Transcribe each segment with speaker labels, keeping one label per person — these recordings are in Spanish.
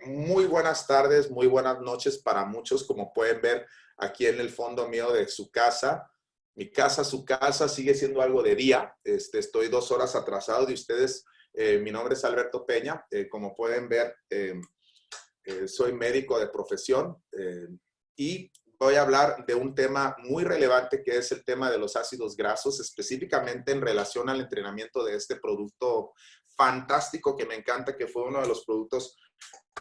Speaker 1: Muy buenas tardes, muy buenas noches para muchos, como pueden ver aquí en el fondo mío de su casa. Mi casa, su casa, sigue siendo algo de día. Estoy 2 horas atrasado de ustedes. Mi nombre es Alberto Peña. Como pueden ver, soy médico de profesión y voy a hablar de un tema muy relevante que es el tema de los ácidos grasos, específicamente en relación al entrenamiento de este producto fantástico que me encanta, que fue uno de los productos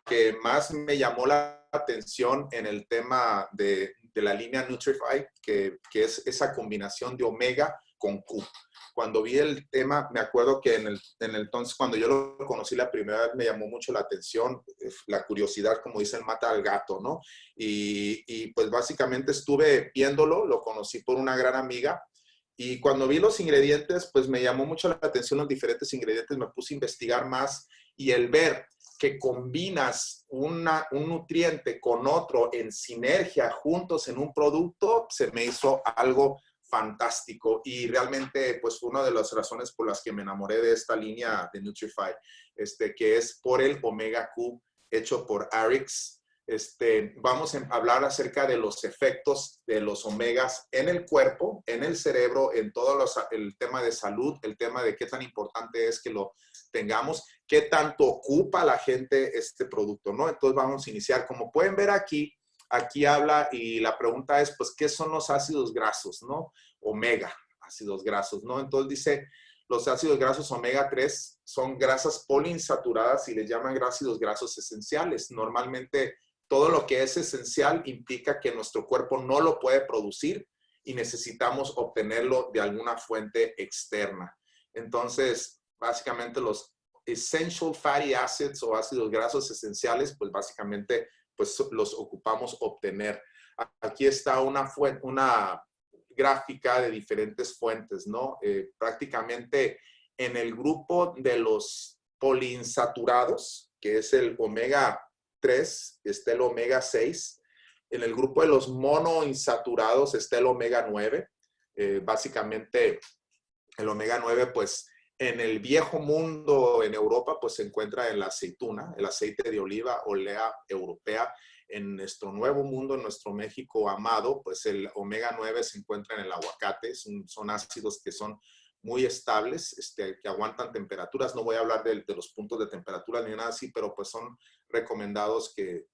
Speaker 1: que más me llamó la atención en el tema de la línea Nutrify, que es esa combinación de omega con Q. Cuando vi el tema, me acuerdo que entonces, cuando yo lo conocí la primera vez, me llamó mucho la atención, la curiosidad, como dicen, mata al gato, ¿no? Y pues básicamente estuve viéndolo, lo conocí por una gran amiga, y cuando vi los ingredientes, pues me llamó mucho la atención los diferentes ingredientes, me puse a investigar más, y el ver que combinas un nutriente con otro en sinergia juntos en un producto, se me hizo algo fantástico y realmente pues fue una de las razones por las que me enamoré de esta línea de Nutrify, que es por el Omega Q hecho por Arix. Vamos a hablar acerca de los efectos de los omegas en el cuerpo, en el cerebro, en todo el tema de salud, el tema de qué tan importante es que lo tengamos, qué tanto ocupa la gente este producto, ¿no? Entonces vamos a iniciar. Como pueden ver aquí habla y la pregunta es, pues, ¿qué son los ácidos grasos, no? Omega, ácidos grasos, ¿no? Entonces dice, los ácidos grasos omega 3 son grasas poliinsaturadas y les llaman ácidos grasos esenciales. Normalmente todo lo que es esencial implica que nuestro cuerpo no lo puede producir y necesitamos obtenerlo de alguna fuente externa. Entonces, básicamente los essential fatty acids o ácidos grasos esenciales, pues básicamente pues los ocupamos obtener. Aquí está una gráfica de diferentes fuentes, ¿no? Prácticamente en el grupo de los poliinsaturados, que es el omega 3, está el omega 6. En el grupo de los monoinsaturados está el omega 9. Básicamente, el omega 9, pues, en el viejo mundo, en Europa, pues se encuentra en la aceituna, el aceite de oliva, olea europea. En nuestro nuevo mundo, en nuestro México amado, pues el omega 9 se encuentra en el aguacate. Son ácidos que son muy estables, que aguantan temperaturas. No voy a hablar de los puntos de temperatura ni nada así, pero pues son recomendados que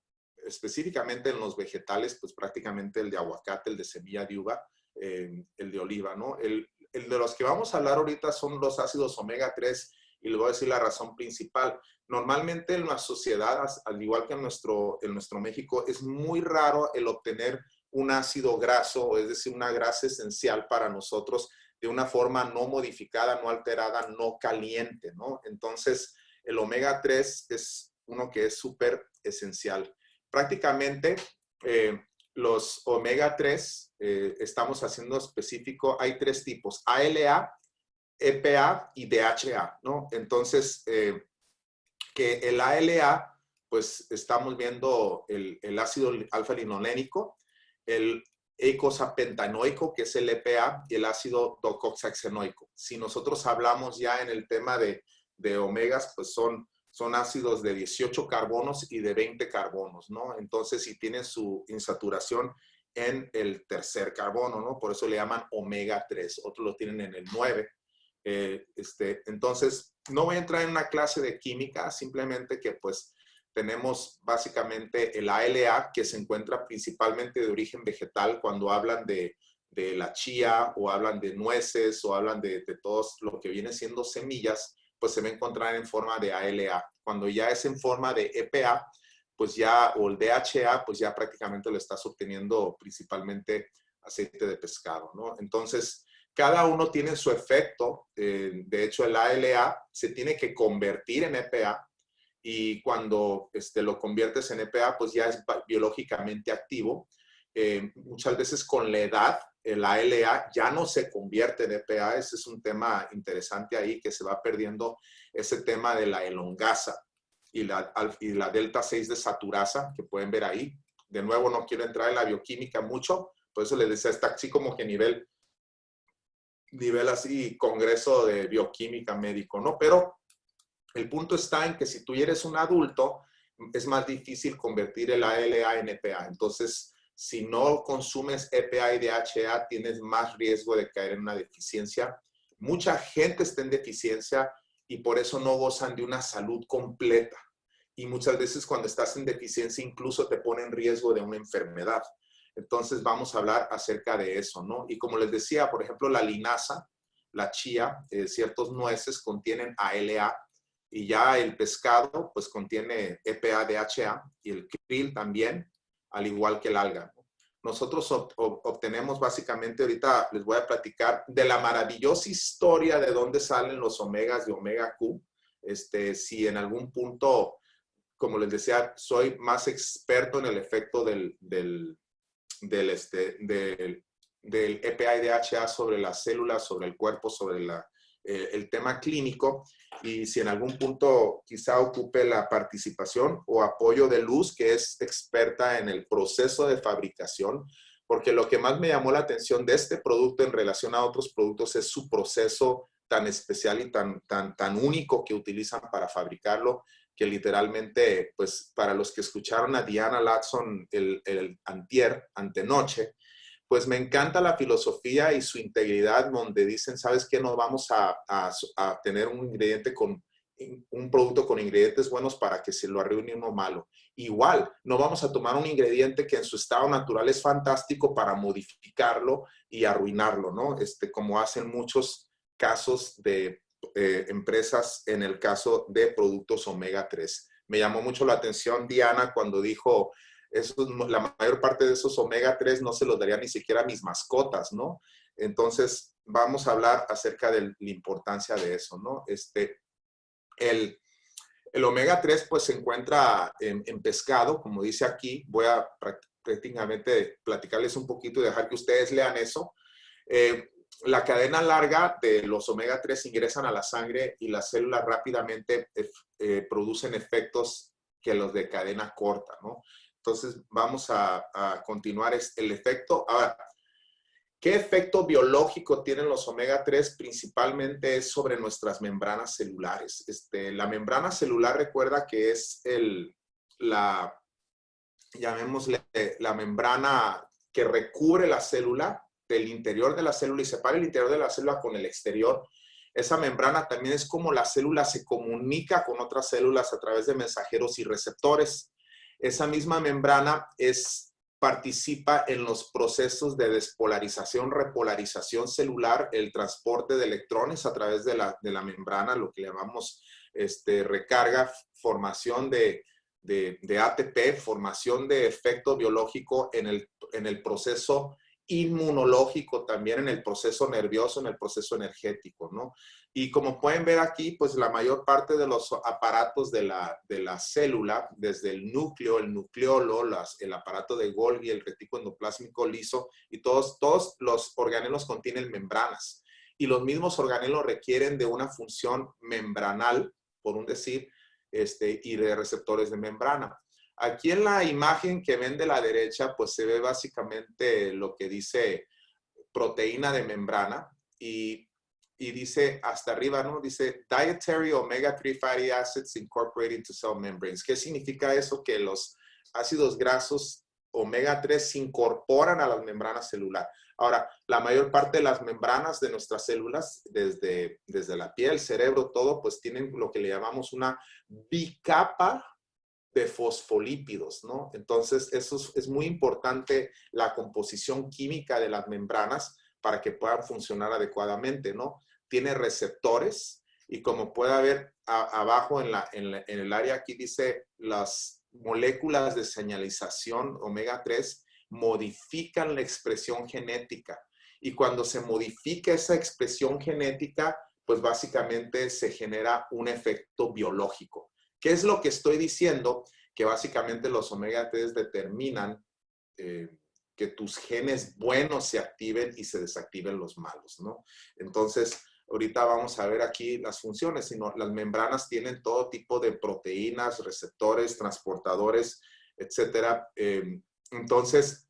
Speaker 1: específicamente en los vegetales, pues prácticamente el de aguacate, el de semilla de uva, el de oliva, ¿no? El de los que vamos a hablar ahorita son los ácidos omega 3 y les voy a decir la razón principal. Normalmente en la sociedad, al igual que en nuestro México, es muy raro el obtener un ácido graso, es decir, una grasa esencial para nosotros de una forma no modificada, no alterada, no caliente, ¿no? Entonces, el omega 3 es uno que es súper esencial. Prácticamente, los omega 3, estamos haciendo específico, hay 3 tipos, ALA, EPA y DHA, ¿no? Entonces, que el ALA, pues estamos viendo el ácido alfa-linolénico, el eicosapentaenoico, que es el EPA, y el ácido docoxaxenoico. Si nosotros hablamos ya en el tema de omegas, pues son ácidos de 18 carbonos y de 20 carbonos, ¿no? Entonces, si tienen su insaturación en el tercer carbono, ¿no? Por eso le llaman omega 3. Otros lo tienen en el 9. Entonces, no voy a entrar en una clase de química, simplemente que pues tenemos básicamente el ALA, que se encuentra principalmente de origen vegetal cuando hablan de la chía o hablan de nueces o hablan de todos lo que viene siendo semillas, pues se va a encontrar en forma de ALA. Cuando ya es en forma de EPA, pues ya, o el DHA, pues ya prácticamente lo estás obteniendo principalmente aceite de pescado, ¿no? Entonces, cada uno tiene su efecto. De hecho, el ALA se tiene que convertir en EPA y cuando lo conviertes en EPA, pues ya es biológicamente activo. Muchas veces con la edad, el ALA ya no se convierte en EPA. Ese es un tema interesante ahí, que se va perdiendo ese tema de la elongasa y la delta 6 de saturasa, que pueden ver ahí. De nuevo, no quiero entrar en la bioquímica mucho, por eso les decía, está así como que nivel así, congreso de bioquímica médico, ¿no? Pero el punto está en que si tú eres un adulto, es más difícil convertir el ALA en EPA. Entonces, si no consumes EPA y DHA, tienes más riesgo de caer en una deficiencia. Mucha gente está en deficiencia y por eso no gozan de una salud completa. Y muchas veces cuando estás en deficiencia incluso te pone en riesgo de una enfermedad. Entonces vamos a hablar acerca de eso, ¿no? Y como les decía, por ejemplo, la linaza, la chía, ciertos nueces contienen ALA y ya el pescado pues contiene EPA, DHA y el krill también, al igual que el alga, ¿no? Nosotros obtenemos básicamente, ahorita les voy a platicar de la maravillosa historia de dónde salen los omegas de omega Q. Si en algún punto, como les decía, soy más experto en el efecto del EPA y DHA sobre las células, sobre el cuerpo, sobre el tema clínico. Y si en algún punto quizá ocupe la participación o apoyo de Luz, que es experta en el proceso de fabricación, porque lo que más me llamó la atención de este producto en relación a otros productos es su proceso tan especial y tan único que utilizan para fabricarlo, que literalmente, pues para los que escucharon a Diana Latson el antenoche, pues me encanta la filosofía y su integridad, donde dicen, ¿sabes qué? No vamos a tener un ingrediente un producto con ingredientes buenos para que se lo arruine uno malo. Igual, no vamos a tomar un ingrediente que en su estado natural es fantástico para modificarlo y arruinarlo, ¿no? Como hacen muchos casos de empresas en el caso de productos omega 3. Me llamó mucho la atención Diana cuando dijo, la mayor parte de esos omega 3 no se los daría ni siquiera a mis mascotas, ¿no? Entonces, vamos a hablar acerca de la importancia de eso, ¿no? El omega 3 pues se encuentra en pescado, como dice aquí. Voy a prácticamente platicarles un poquito y dejar que ustedes lean eso. La cadena larga de los omega 3 ingresan a la sangre y las células rápidamente producen efectos que los de cadena corta, ¿no? Entonces vamos a continuar el efecto. Ahora, ¿qué efecto biológico tienen los omega 3? Principalmente es sobre nuestras membranas celulares. La membrana celular, recuerda que es llamémosle, la membrana que recubre la célula del interior de la célula y separa el interior de la célula con el exterior. Esa membrana también es como la célula se comunica con otras células a través de mensajeros y receptores. Esa misma membrana participa en los procesos de despolarización, repolarización celular, el transporte de electrones a través de la membrana, lo que llamamos recarga, formación de ATP, formación de efecto biológico en el proceso inmunológico, también en el proceso nervioso, en el proceso energético, ¿no? Y como pueden ver aquí, pues la mayor parte de los aparatos de la célula, desde el núcleo, el nucleolo, el aparato de Golgi, el retículo endoplásmico liso, y todos los organelos contienen membranas. Y los mismos organelos requieren de una función membranal, por un decir, y de receptores de membrana. Aquí en la imagen que ven de la derecha, pues se ve básicamente lo que dice proteína de membrana y dice hasta arriba, ¿no? Dice dietary omega-3 fatty acids incorporated into cell membranes. ¿Qué significa eso? Que los ácidos grasos omega-3 se incorporan a las membranas celulares. Ahora, la mayor parte de las membranas de nuestras células, desde la piel, cerebro, todo, pues tienen lo que le llamamos una bicapa de fosfolípidos, ¿no? Entonces, eso es muy importante, la composición química de las membranas para que puedan funcionar adecuadamente, ¿no? Tiene receptores y como puede ver abajo en el área aquí dice las moléculas de señalización omega 3 modifican la expresión genética y cuando se modifica esa expresión genética, pues básicamente se genera un efecto biológico. ¿Qué es lo que estoy diciendo? Que básicamente los omega 3 determinan que tus genes buenos se activen y se desactiven los malos, ¿no? Entonces, ahorita vamos a ver aquí las funciones, sino las membranas tienen todo tipo de proteínas, receptores, transportadores, etcétera. Entonces,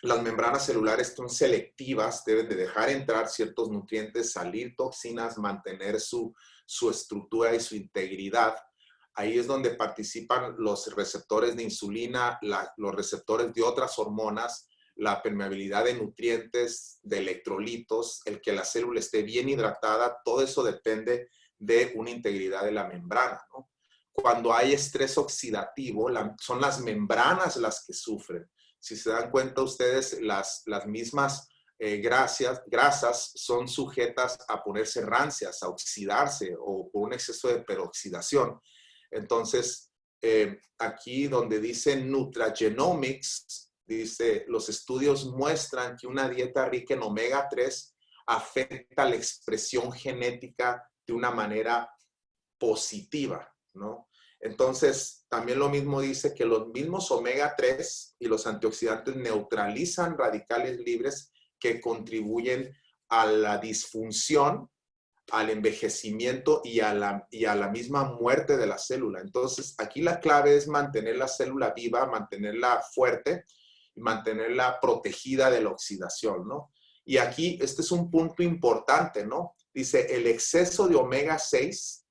Speaker 1: las membranas celulares son selectivas, deben de dejar entrar ciertos nutrientes, salir toxinas, mantener su estructura y su integridad. Ahí es donde participan los receptores de insulina, los receptores de otras hormonas, la permeabilidad de nutrientes, de electrolitos, el que la célula esté bien hidratada, todo eso depende de una integridad de la membrana, ¿no? Cuando hay estrés oxidativo, son las membranas las que sufren. Si se dan cuenta ustedes, las mismas grasas son sujetas a ponerse rancias, a oxidarse o por un exceso de peroxidación. Entonces, aquí donde dice Nutragenomics, dice, los estudios muestran que una dieta rica en omega 3 afecta la expresión genética de una manera positiva, ¿no? Entonces, también lo mismo dice que los mismos omega 3 y los antioxidantes neutralizan radicales libres que contribuyen a la disfunción, al envejecimiento y a la misma muerte de la célula. Entonces, aquí la clave es mantener la célula viva, mantenerla fuerte y mantenerla protegida de la oxidación, ¿no? Y aquí, este es un punto importante, ¿no? Dice, el exceso de omega 6,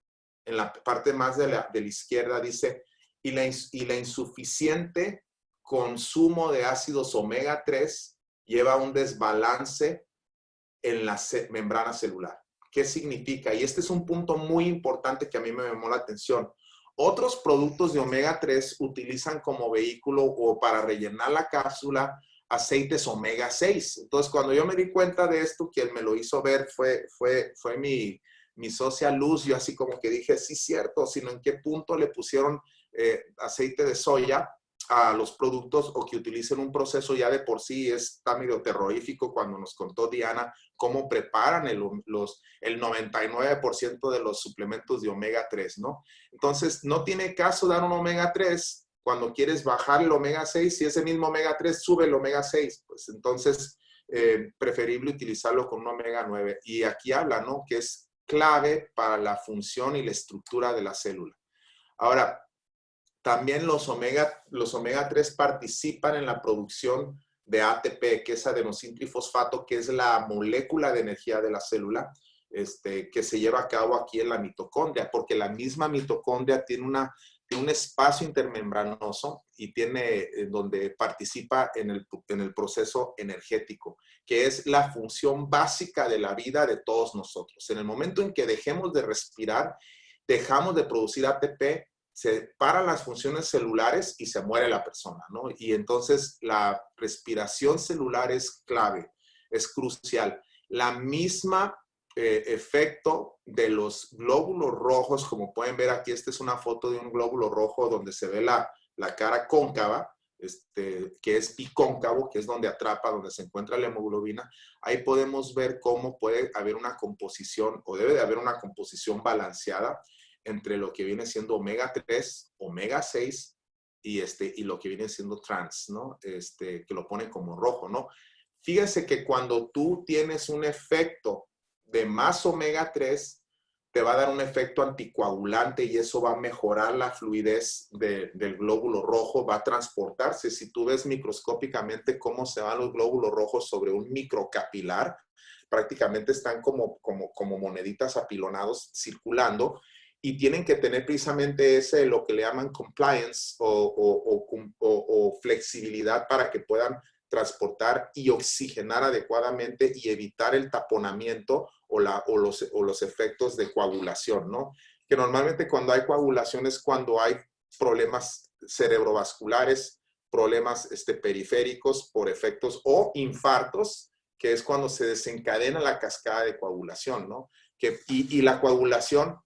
Speaker 1: en la parte más de la izquierda, dice, y la insuficiente consumo de ácidos omega 3 lleva a un desbalance en la membrana celular. ¿Qué significa? Y este es un punto muy importante que a mí me llamó la atención. Otros productos de omega 3 utilizan como vehículo o para rellenar la cápsula aceites omega 6. Entonces, cuando yo me di cuenta de esto, quien me lo hizo ver fue mi socia Luz. Yo así como que dije, sí, cierto, sino en qué punto le pusieron aceite de soya a los productos o que utilicen un proceso ya de por sí está medio terrorífico cuando nos contó Diana cómo preparan el 99% de los suplementos de omega 3, ¿no? Entonces, no tiene caso dar un omega 3 cuando quieres bajar el omega 6, si ese mismo omega 3 sube el omega 6, pues entonces preferible utilizarlo con un omega 9. Y aquí habla, ¿no? Que es clave para la función y la estructura de la célula. Ahora, también los omega 3 participan en la producción de ATP, que es adenosín trifosfato, que es la molécula de energía de la célula, que se lleva a cabo aquí en la mitocondria, porque la misma mitocondria tiene un espacio intermembranoso y tiene donde participa en el proceso energético, que es la función básica de la vida de todos nosotros. En el momento en que dejemos de respirar, dejamos de producir ATP, se paran las funciones celulares y se muere la persona, ¿no? Y entonces la respiración celular es clave, es crucial. La misma efecto de los glóbulos rojos, como pueden ver aquí, esta es una foto de un glóbulo rojo donde se ve la cara cóncava, que es bicóncavo, que es donde atrapa, donde se encuentra la hemoglobina. Ahí podemos ver cómo puede haber una composición, o debe de haber una composición balanceada entre lo que viene siendo omega 3, omega 6 y lo que viene siendo trans, ¿no? Que lo pone como rojo, ¿no? Fíjense que cuando tú tienes un efecto de más omega 3, te va a dar un efecto anticoagulante y eso va a mejorar la fluidez del glóbulo rojo, va a transportarse. Si tú ves microscópicamente cómo se van los glóbulos rojos sobre un microcapilar, prácticamente están como moneditas apilonados circulando y tienen que tener precisamente lo que le llaman compliance o flexibilidad para que puedan transportar y oxigenar adecuadamente y evitar el taponamiento o los efectos de coagulación, ¿no? Que normalmente cuando hay coagulación es cuando hay problemas cerebrovasculares, problemas periféricos por efectos o infartos, que es cuando se desencadena la cascada de coagulación, ¿no? Y la coagulación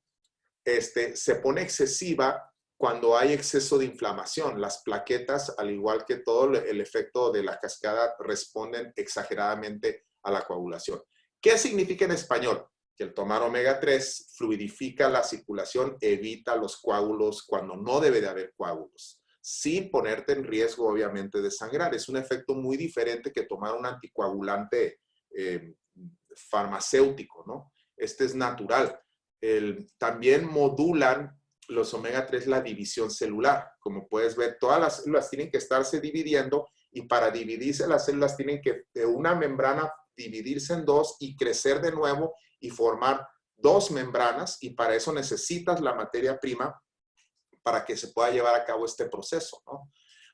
Speaker 1: se pone excesiva cuando hay exceso de inflamación. Las plaquetas, al igual que todo el efecto de la cascada, responden exageradamente a la coagulación. ¿Qué significa en español? Que el tomar omega 3 fluidifica la circulación, evita los coágulos cuando no debe de haber coágulos, sin ponerte en riesgo, obviamente, de sangrar. Es un efecto muy diferente que tomar un anticoagulante farmacéutico, ¿no? Este es natural. También modulan los omega 3 la división celular. Como puedes ver, todas las células tienen que estarse dividiendo y para dividirse las células tienen que de una membrana dividirse en dos y crecer de nuevo y formar dos membranas y para eso necesitas la materia prima para que se pueda llevar a cabo este proceso, ¿no?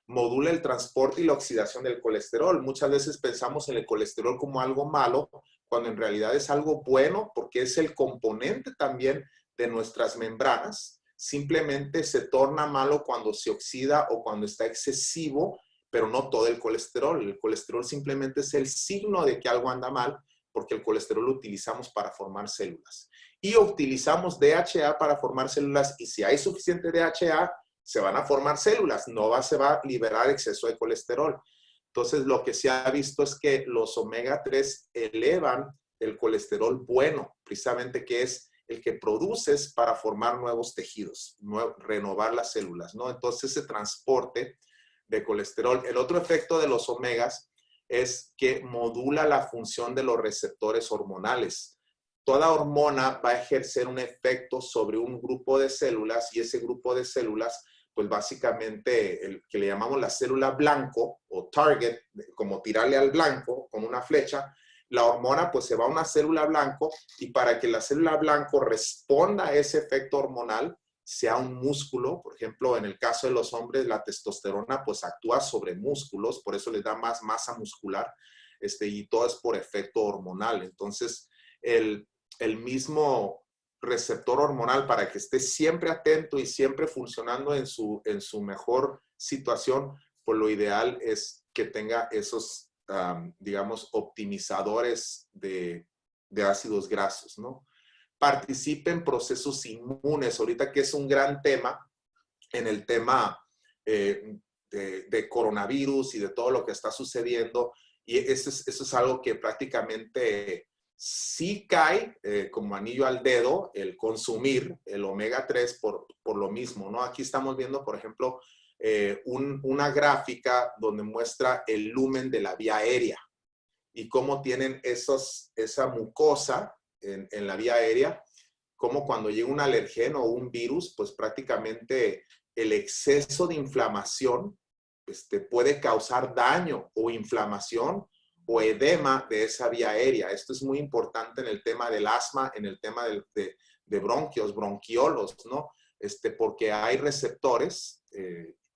Speaker 1: Modula el transporte y la oxidación del colesterol. Muchas veces pensamos en el colesterol como algo malo, cuando en realidad es algo bueno, porque es el componente también de nuestras membranas. Simplemente se torna malo cuando se oxida o cuando está excesivo, pero no todo el colesterol. El colesterol simplemente es el signo de que algo anda mal, porque el colesterol lo utilizamos para formar células. Y utilizamos DHA para formar células, y si hay suficiente DHA, se van a formar células, se va a liberar exceso de colesterol. Entonces, lo que se ha visto es que los omega 3 elevan el colesterol bueno, precisamente que es el que produces para formar nuevos tejidos, renovar las células, ¿no? Entonces, ese transporte de colesterol. El otro efecto de los omegas es que modula la función de los receptores hormonales. Toda hormona va a ejercer un efecto sobre un grupo de células, y ese grupo de células, pues básicamente el que le llamamos la célula blanco o target, como tirarle al blanco con una flecha, la hormona pues se va a una célula blanco, y para que la célula blanco responda a ese efecto hormonal, sea un músculo, por ejemplo, en el caso de los hombres, la testosterona pues actúa sobre músculos, por eso les da más masa muscular, y todo es por efecto hormonal. Entonces, el mismo receptor hormonal, para que esté siempre atento y siempre funcionando en su mejor situación, pues lo ideal es que tenga esos, digamos, optimizadores de ácidos grasos, ¿no? Participe en procesos inmunes, ahorita que es un gran tema en el tema de coronavirus y de todo lo que está sucediendo, y eso es algo que prácticamente sí cae como anillo al dedo el consumir el omega 3 por lo mismo, ¿no? Aquí estamos viendo, por ejemplo, una gráfica donde muestra el lumen de la vía aérea y cómo tienen esa mucosa en la vía aérea, como cuando llega un alergeno o un virus, pues prácticamente el exceso de inflamación puede causar daño o inflamación o edema de esa vía aérea. Esto es muy importante en el tema del asma, en el tema de bronquios, bronquiolos, ¿no? Porque hay receptores,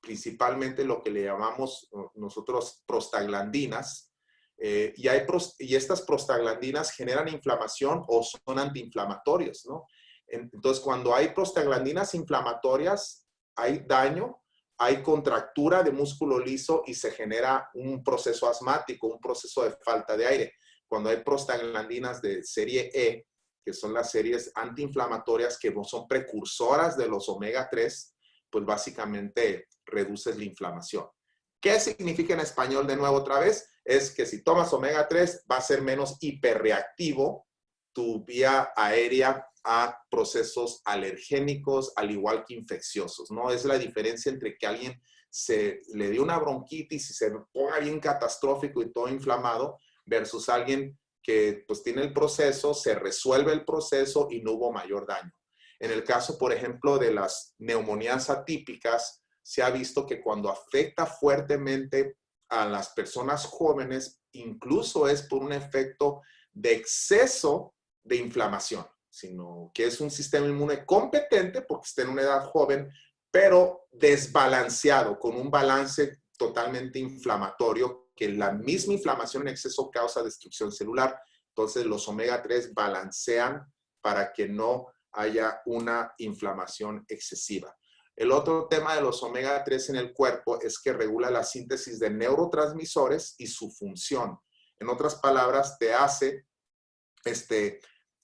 Speaker 1: principalmente lo que le llamamos nosotros prostaglandinas, y estas prostaglandinas generan inflamación o son antiinflamatorios, ¿no? Entonces, cuando hay prostaglandinas inflamatorias, hay daño, hay contractura de músculo liso y se genera un proceso asmático, un proceso de falta de aire. Cuando hay prostaglandinas de serie E, que son las series antiinflamatorias que son precursoras de los omega 3, pues básicamente reduces la inflamación. ¿Qué significa en español de nuevo otra vez? Es que si tomas omega 3 va a ser menos hiperreactivo tu vía aérea a procesos alergénicos, al igual que infecciosos, ¿no? Es la diferencia entre que alguien le dé una bronquitis y se ponga bien catastrófico y todo inflamado, versus alguien que pues tiene el proceso, se resuelve el proceso y no hubo mayor daño. En el caso, por ejemplo, de las neumonías atípicas, se ha visto que cuando afecta fuertemente a las personas jóvenes, incluso es por un efecto de exceso de inflamación, sino que es un sistema inmune competente porque está en una edad joven, pero desbalanceado, con un balance totalmente inflamatorio, que la misma inflamación en exceso causa destrucción celular. Entonces, los omega 3 balancean para que no haya una inflamación excesiva. El otro tema de los omega 3 en el cuerpo es que regula la síntesis de neurotransmisores y su función. En otras palabras, te hace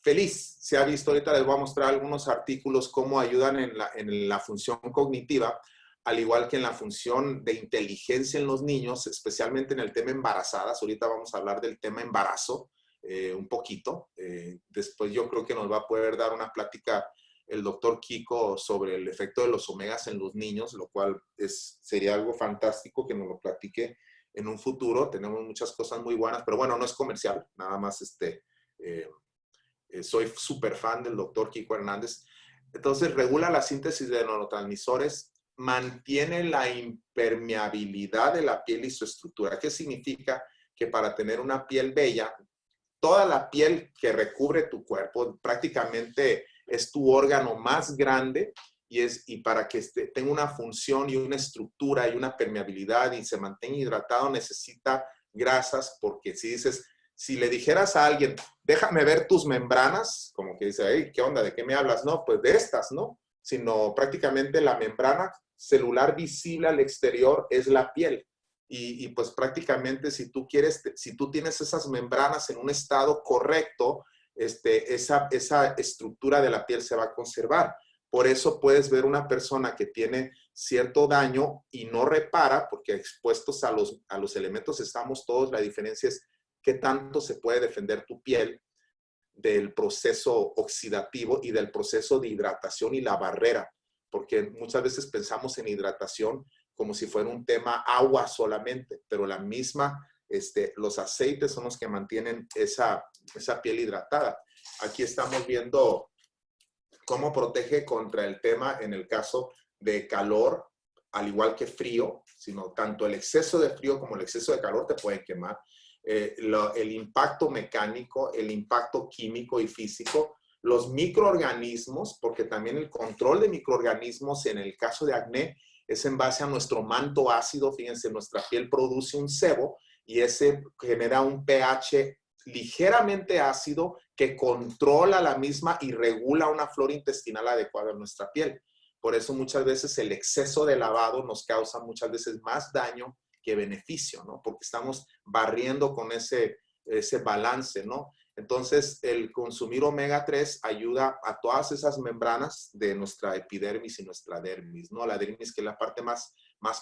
Speaker 1: feliz. Se ha visto, ahorita les voy a mostrar algunos artículos cómo ayudan en la función cognitiva, al igual que en la función de inteligencia en los niños, especialmente en el tema embarazadas. Ahorita vamos a hablar del tema embarazo un poquito. Después yo creo que nos va a poder dar una plática el doctor Kiko sobre el efecto de los omegas en los niños, lo cual sería algo fantástico que nos lo platique en un futuro. Tenemos muchas cosas muy buenas, pero bueno, no es comercial, nada más soy súper fan del doctor Kiko Hernández. Entonces, regula la síntesis de neurotransmisores, mantiene la impermeabilidad de la piel y su estructura. ¿Qué significa? Que para tener una piel bella, toda la piel que recubre tu cuerpo prácticamente es tu órgano más grande y para que tenga una función y una estructura y una permeabilidad y se mantenga hidratado, necesita grasas, porque si le dijeras a alguien, déjame ver tus membranas, como que dice, hey, ¿qué onda? ¿De qué me hablas? No, pues de estas, ¿no? Sino prácticamente la membrana celular visible al exterior es la piel. Y pues prácticamente si tú tienes esas membranas en un estado correcto, esa estructura de la piel se va a conservar. Por eso puedes ver una persona que tiene cierto daño y no repara, porque expuestos a los elementos estamos todos. La diferencia es qué tanto se puede defender tu piel del proceso oxidativo y del proceso de hidratación y la barrera, porque muchas veces pensamos en hidratación como si fuera un tema agua solamente, pero los aceites son los que mantienen esa piel hidratada. Aquí estamos viendo cómo protege contra el tema en el caso de calor, al igual que frío, sino tanto el exceso de frío como el exceso de calor te pueden quemar. El impacto mecánico, el impacto químico y físico, los microorganismos, porque también el control de microorganismos en el caso de acné es en base a nuestro manto ácido. Fíjense, nuestra piel produce un sebo y ese genera un pH ligeramente ácido que controla la misma y regula una flora intestinal adecuada en nuestra piel. Por eso muchas veces el exceso de lavado nos causa muchas veces más daño que beneficio, ¿no? Porque estamos barriendo con ese balance, ¿no? Entonces, el consumir omega 3 ayuda a todas esas membranas de nuestra epidermis y nuestra dermis, ¿no? La dermis, que es la parte más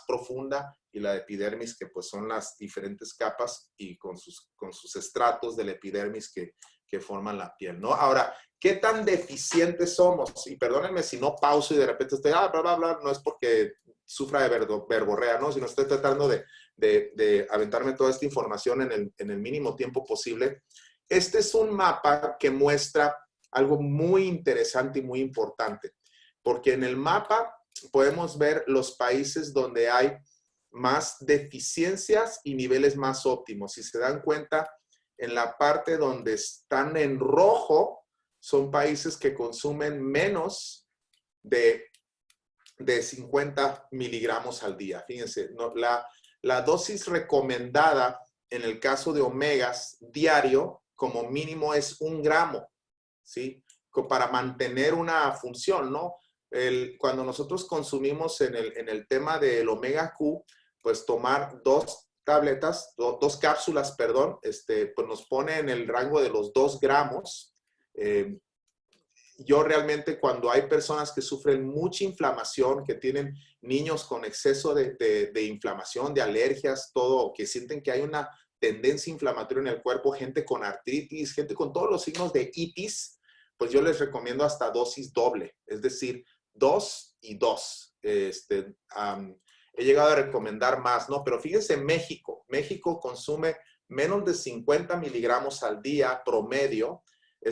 Speaker 1: profunda, y la epidermis, que pues son las diferentes capas y con sus estratos de la epidermis que forman la piel, ¿no? Ahora, ¿qué tan deficientes somos? Y perdónenme si no pauso y de repente estoy, bla, bla, bla, no es porque sufra de verborrea, ¿no? Sino estoy tratando de aventarme toda esta información en el mínimo tiempo posible. Este es un mapa que muestra algo muy interesante y muy importante, porque en el mapa podemos ver los países donde hay más deficiencias y niveles más óptimos. Si se dan cuenta, en la parte donde están en rojo, son países que consumen menos de 50 miligramos al día. Fíjense, ¿no? La dosis recomendada en el caso de omegas diario, como mínimo, es 1 gramo, ¿sí? Para mantener una función, ¿no? Cuando nosotros consumimos en el tema del omega Q, pues tomar 2 tabletas, 2 cápsulas, perdón, pues nos pone en el rango de los 2 gramos. Yo realmente, cuando hay personas que sufren mucha inflamación, que tienen niños con exceso de inflamación, de alergias, todo, que sienten que hay una tendencia inflamatoria en el cuerpo, gente con artritis, gente con todos los signos de itis, pues yo les recomiendo hasta dosis doble, es decir, 2 y 2. He llegado a recomendar más, ¿no? Pero fíjense, México consume menos de 50 miligramos al día promedio.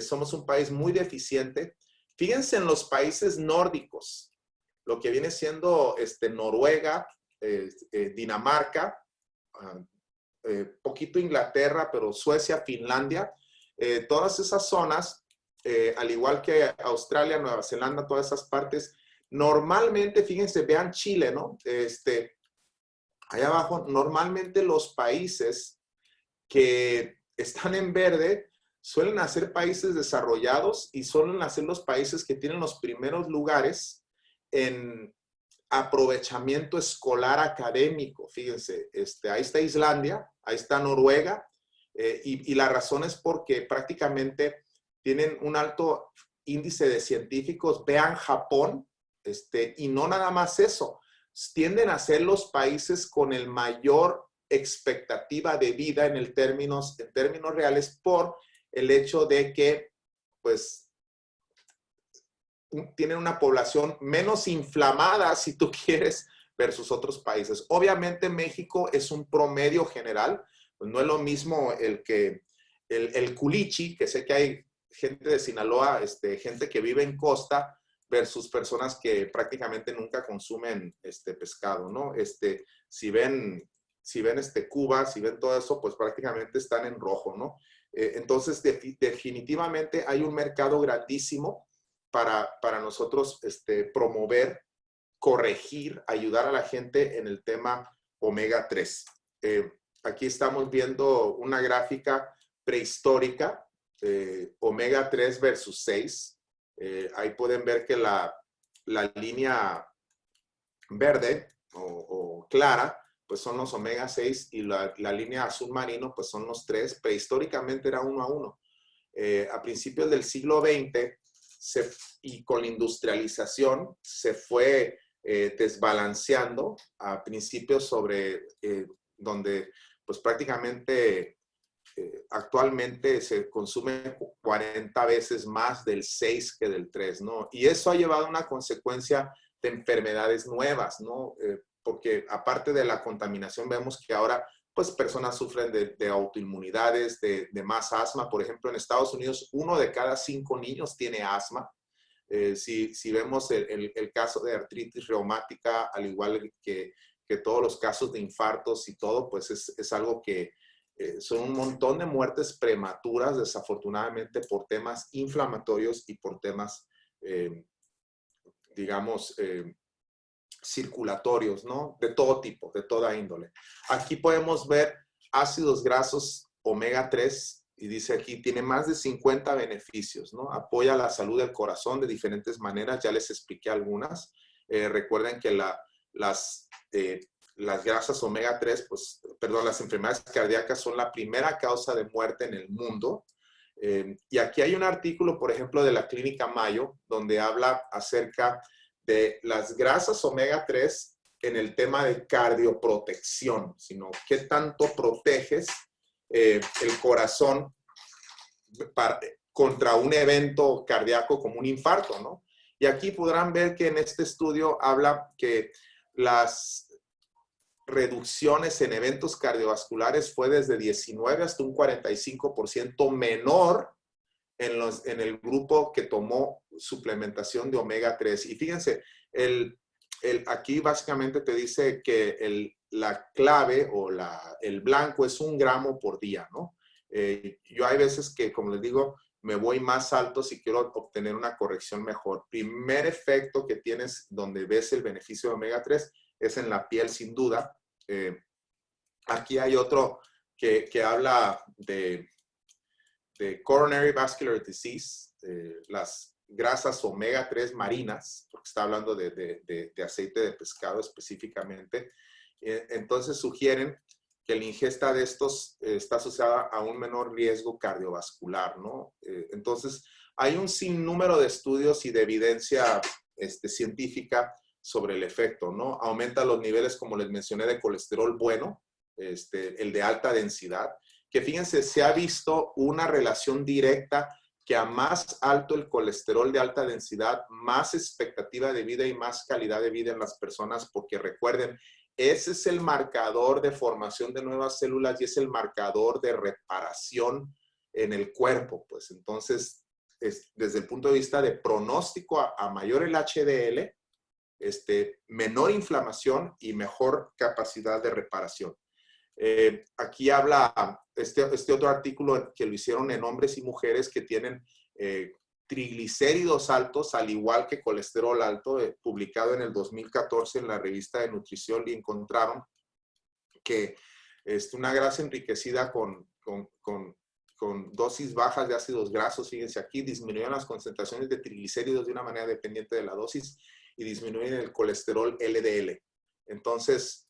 Speaker 1: Somos un país muy deficiente. Fíjense en los países nórdicos, lo que viene siendo Noruega, Dinamarca, poquito Inglaterra, pero Suecia, Finlandia, todas esas zonas, al igual que Australia, Nueva Zelanda, todas esas partes, normalmente, fíjense, vean Chile, ¿no? Allá abajo, normalmente los países que están en verde suelen ser países desarrollados y suelen ser los países que tienen los primeros lugares en aprovechamiento escolar académico. Fíjense, ahí está Islandia, ahí está Noruega, y la razón es porque prácticamente tienen un alto índice de científicos. Vean Japón, y no nada más eso, tienden a ser los países con el mayor expectativa de vida en términos reales, por el hecho de que, pues, tienen una población menos inflamada, si tú quieres, versus otros países. Obviamente México es un promedio general, pues no es lo mismo el culichi, que sé que hay gente de Sinaloa, gente que vive en costa, versus personas que prácticamente nunca consumen pescado, ¿no? Si ven Cuba, si ven todo eso, pues prácticamente están en rojo, ¿no? Entonces, definitivamente hay un mercado grandísimo para nosotros promover, corregir, ayudar a la gente en el tema omega 3. Aquí estamos viendo una gráfica prehistórica, omega 3 versus 6. Ahí pueden ver que la línea verde o clara, pues son los omega 6 y la línea azul marino, pues son los 3. Prehistóricamente era 1 a 1. A principios del siglo XX y con la industrialización se fue desbalanceando a principios sobre donde pues prácticamente actualmente se consume 40 veces más del 6 que del 3, ¿no? Y eso ha llevado a una consecuencia de enfermedades nuevas, ¿no? Porque aparte de la contaminación, vemos que ahora pues personas sufren de autoinmunidades, de más asma. Por ejemplo, en Estados Unidos, 1 de cada 5 niños tiene asma. Si vemos el caso de artritis reumática, al igual que todos los casos de infartos y todo, pues es algo que son un montón de muertes prematuras, desafortunadamente, por temas inflamatorios y por temas, digamos, circulatorios, ¿no? De todo tipo, de toda índole. Aquí podemos ver ácidos grasos omega 3 y dice aquí, tiene más de 50 beneficios, ¿no? Apoya la salud del corazón de diferentes maneras, ya les expliqué algunas. Recuerden que las grasas omega 3, pues, perdón, las enfermedades cardíacas son la primera causa de muerte en el mundo. Y aquí hay un artículo, por ejemplo, de la Clínica Mayo, donde habla acerca de las grasas omega 3 en el tema de cardioprotección, sino qué tanto proteges el corazón contra un evento cardíaco como un infarto, ¿no? Y aquí podrán ver que en este estudio habla que las reducciones en eventos cardiovasculares fue desde 19 hasta un 45% menor en el grupo que tomó suplementación de omega 3. Y fíjense, aquí básicamente te dice que la clave o el blanco es 1 gramo por día, ¿no? Yo hay veces que, como les digo, me voy más alto si quiero obtener una corrección mejor. Primer efecto que tienes donde ves el beneficio de omega 3 es en la piel, sin duda. Aquí hay otro que habla de coronary vascular disease, las grasas omega 3 marinas, porque está hablando de aceite de pescado específicamente. Entonces sugieren que la ingesta de estos está asociada a un menor riesgo cardiovascular, ¿no? Entonces hay un sinnúmero de estudios y de evidencia científica sobre el efecto, ¿no? Aumenta los niveles, como les mencioné, de colesterol bueno, el de alta densidad, que fíjense, se ha visto una relación directa que a más alto el colesterol de alta densidad, más expectativa de vida y más calidad de vida en las personas, porque recuerden, ese es el marcador de formación de nuevas células y es el marcador de reparación en el cuerpo. Pues entonces, desde el punto de vista de pronóstico a mayor el HDL, menor inflamación y mejor capacidad de reparación. Aquí habla este otro artículo que lo hicieron en hombres y mujeres que tienen triglicéridos altos, al igual que colesterol alto, publicado en el 2014 en la revista de nutrición, y encontraron que una grasa enriquecida con dosis bajas de ácidos grasos, fíjense aquí, disminuyen las concentraciones de triglicéridos de una manera dependiente de la dosis y disminuyen el colesterol LDL. Entonces,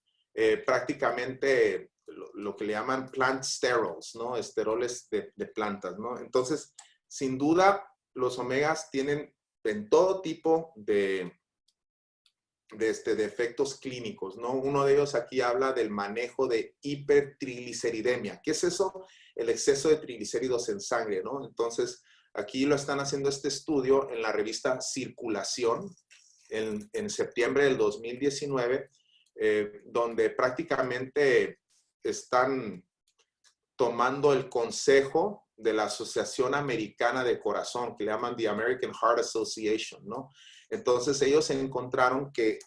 Speaker 1: prácticamente lo que le llaman plant sterols, ¿no? Esteroles de plantas, ¿no? Entonces, sin duda, los omegas tienen en todo tipo de efectos clínicos, ¿no? Uno de ellos aquí habla del manejo de hipertrigliceridemia. ¿Qué es eso? El exceso de triglicéridos en sangre, ¿no? Entonces, aquí lo están haciendo este estudio en la revista Circulación en septiembre del 2019, donde prácticamente están tomando el consejo de la Asociación Americana de Corazón, que le llaman The American Heart Association, ¿no? Entonces ellos encontraron que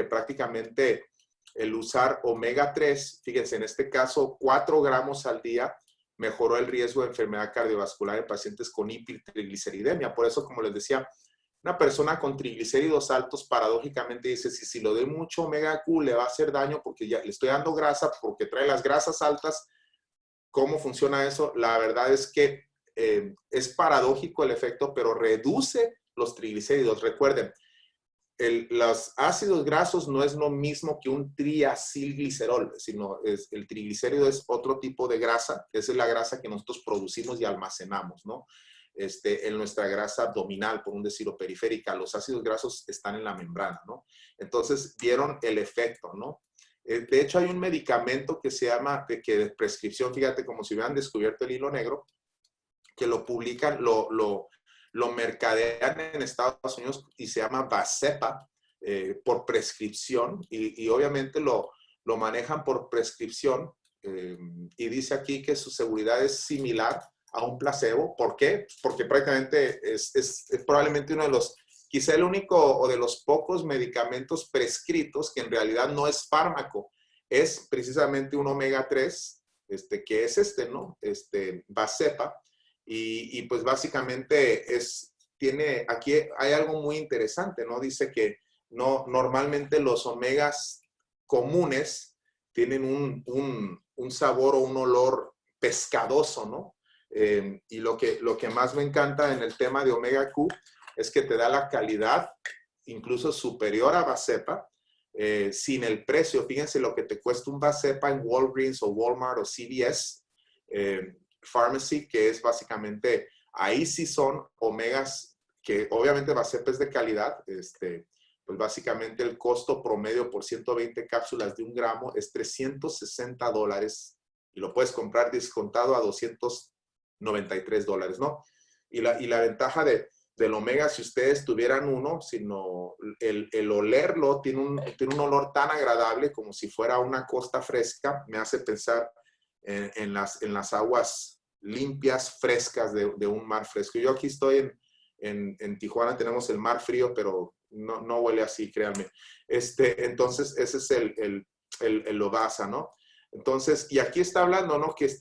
Speaker 1: prácticamente el usar omega 3, fíjense, en este caso 4 gramos al día, mejoró el riesgo de enfermedad cardiovascular en pacientes con hipertrigliceridemia. Por eso, como les decía, una persona con triglicéridos altos paradójicamente dice, si lo doy mucho omega Q le va a hacer daño porque ya le estoy dando grasa, porque trae las grasas altas. ¿Cómo funciona eso? La verdad es que es paradójico el efecto, pero reduce los triglicéridos. Recuerden, los ácidos grasos no es lo mismo que un triacilglicerol, sino el triglicérido es otro tipo de grasa, que es la grasa que nosotros producimos y almacenamos, ¿no? En nuestra grasa abdominal, por un decirlo, periférica. Los ácidos grasos están en la membrana, ¿no? Entonces, vieron el efecto, ¿no? De hecho, hay un medicamento que se llama, que de prescripción, fíjate, como si hubieran descubierto el hilo negro, que lo publican, lo mercadean en Estados Unidos y se llama Vascepa por prescripción y obviamente lo manejan por prescripción y dice aquí que su seguridad es similar a un placebo. ¿Por qué? Porque prácticamente es probablemente uno de los, quizá el único o de los pocos medicamentos prescritos que en realidad no es fármaco, es precisamente un omega 3, que es ¿no? Vascepa. Y pues básicamente aquí hay algo muy interesante, ¿no? Dice que normalmente los omegas comunes tienen un sabor o un olor pescadoso, ¿no? Y lo que más me encanta en el tema de omega Q es que te da la calidad incluso superior a Vascepa, sin el precio. Fíjense lo que te cuesta un Vascepa en Walgreens o Walmart o CVS Pharmacy, que es básicamente, ahí sí son omegas, que obviamente Vascepa es de calidad, pues básicamente el costo promedio por 120 cápsulas de 1 gramo es $360 y lo puedes comprar descontado a $293, ¿no? Y la ventaja del omega, si ustedes tuvieran uno, sino el olerlo, tiene un olor tan agradable como si fuera una costa fresca, me hace pensar en las aguas limpias, frescas de un mar fresco. Yo aquí estoy en Tijuana, tenemos el mar frío, pero no huele así, créanme. Entonces, ese es el Lobasa, ¿no? Entonces, y aquí está hablando, ¿no? Que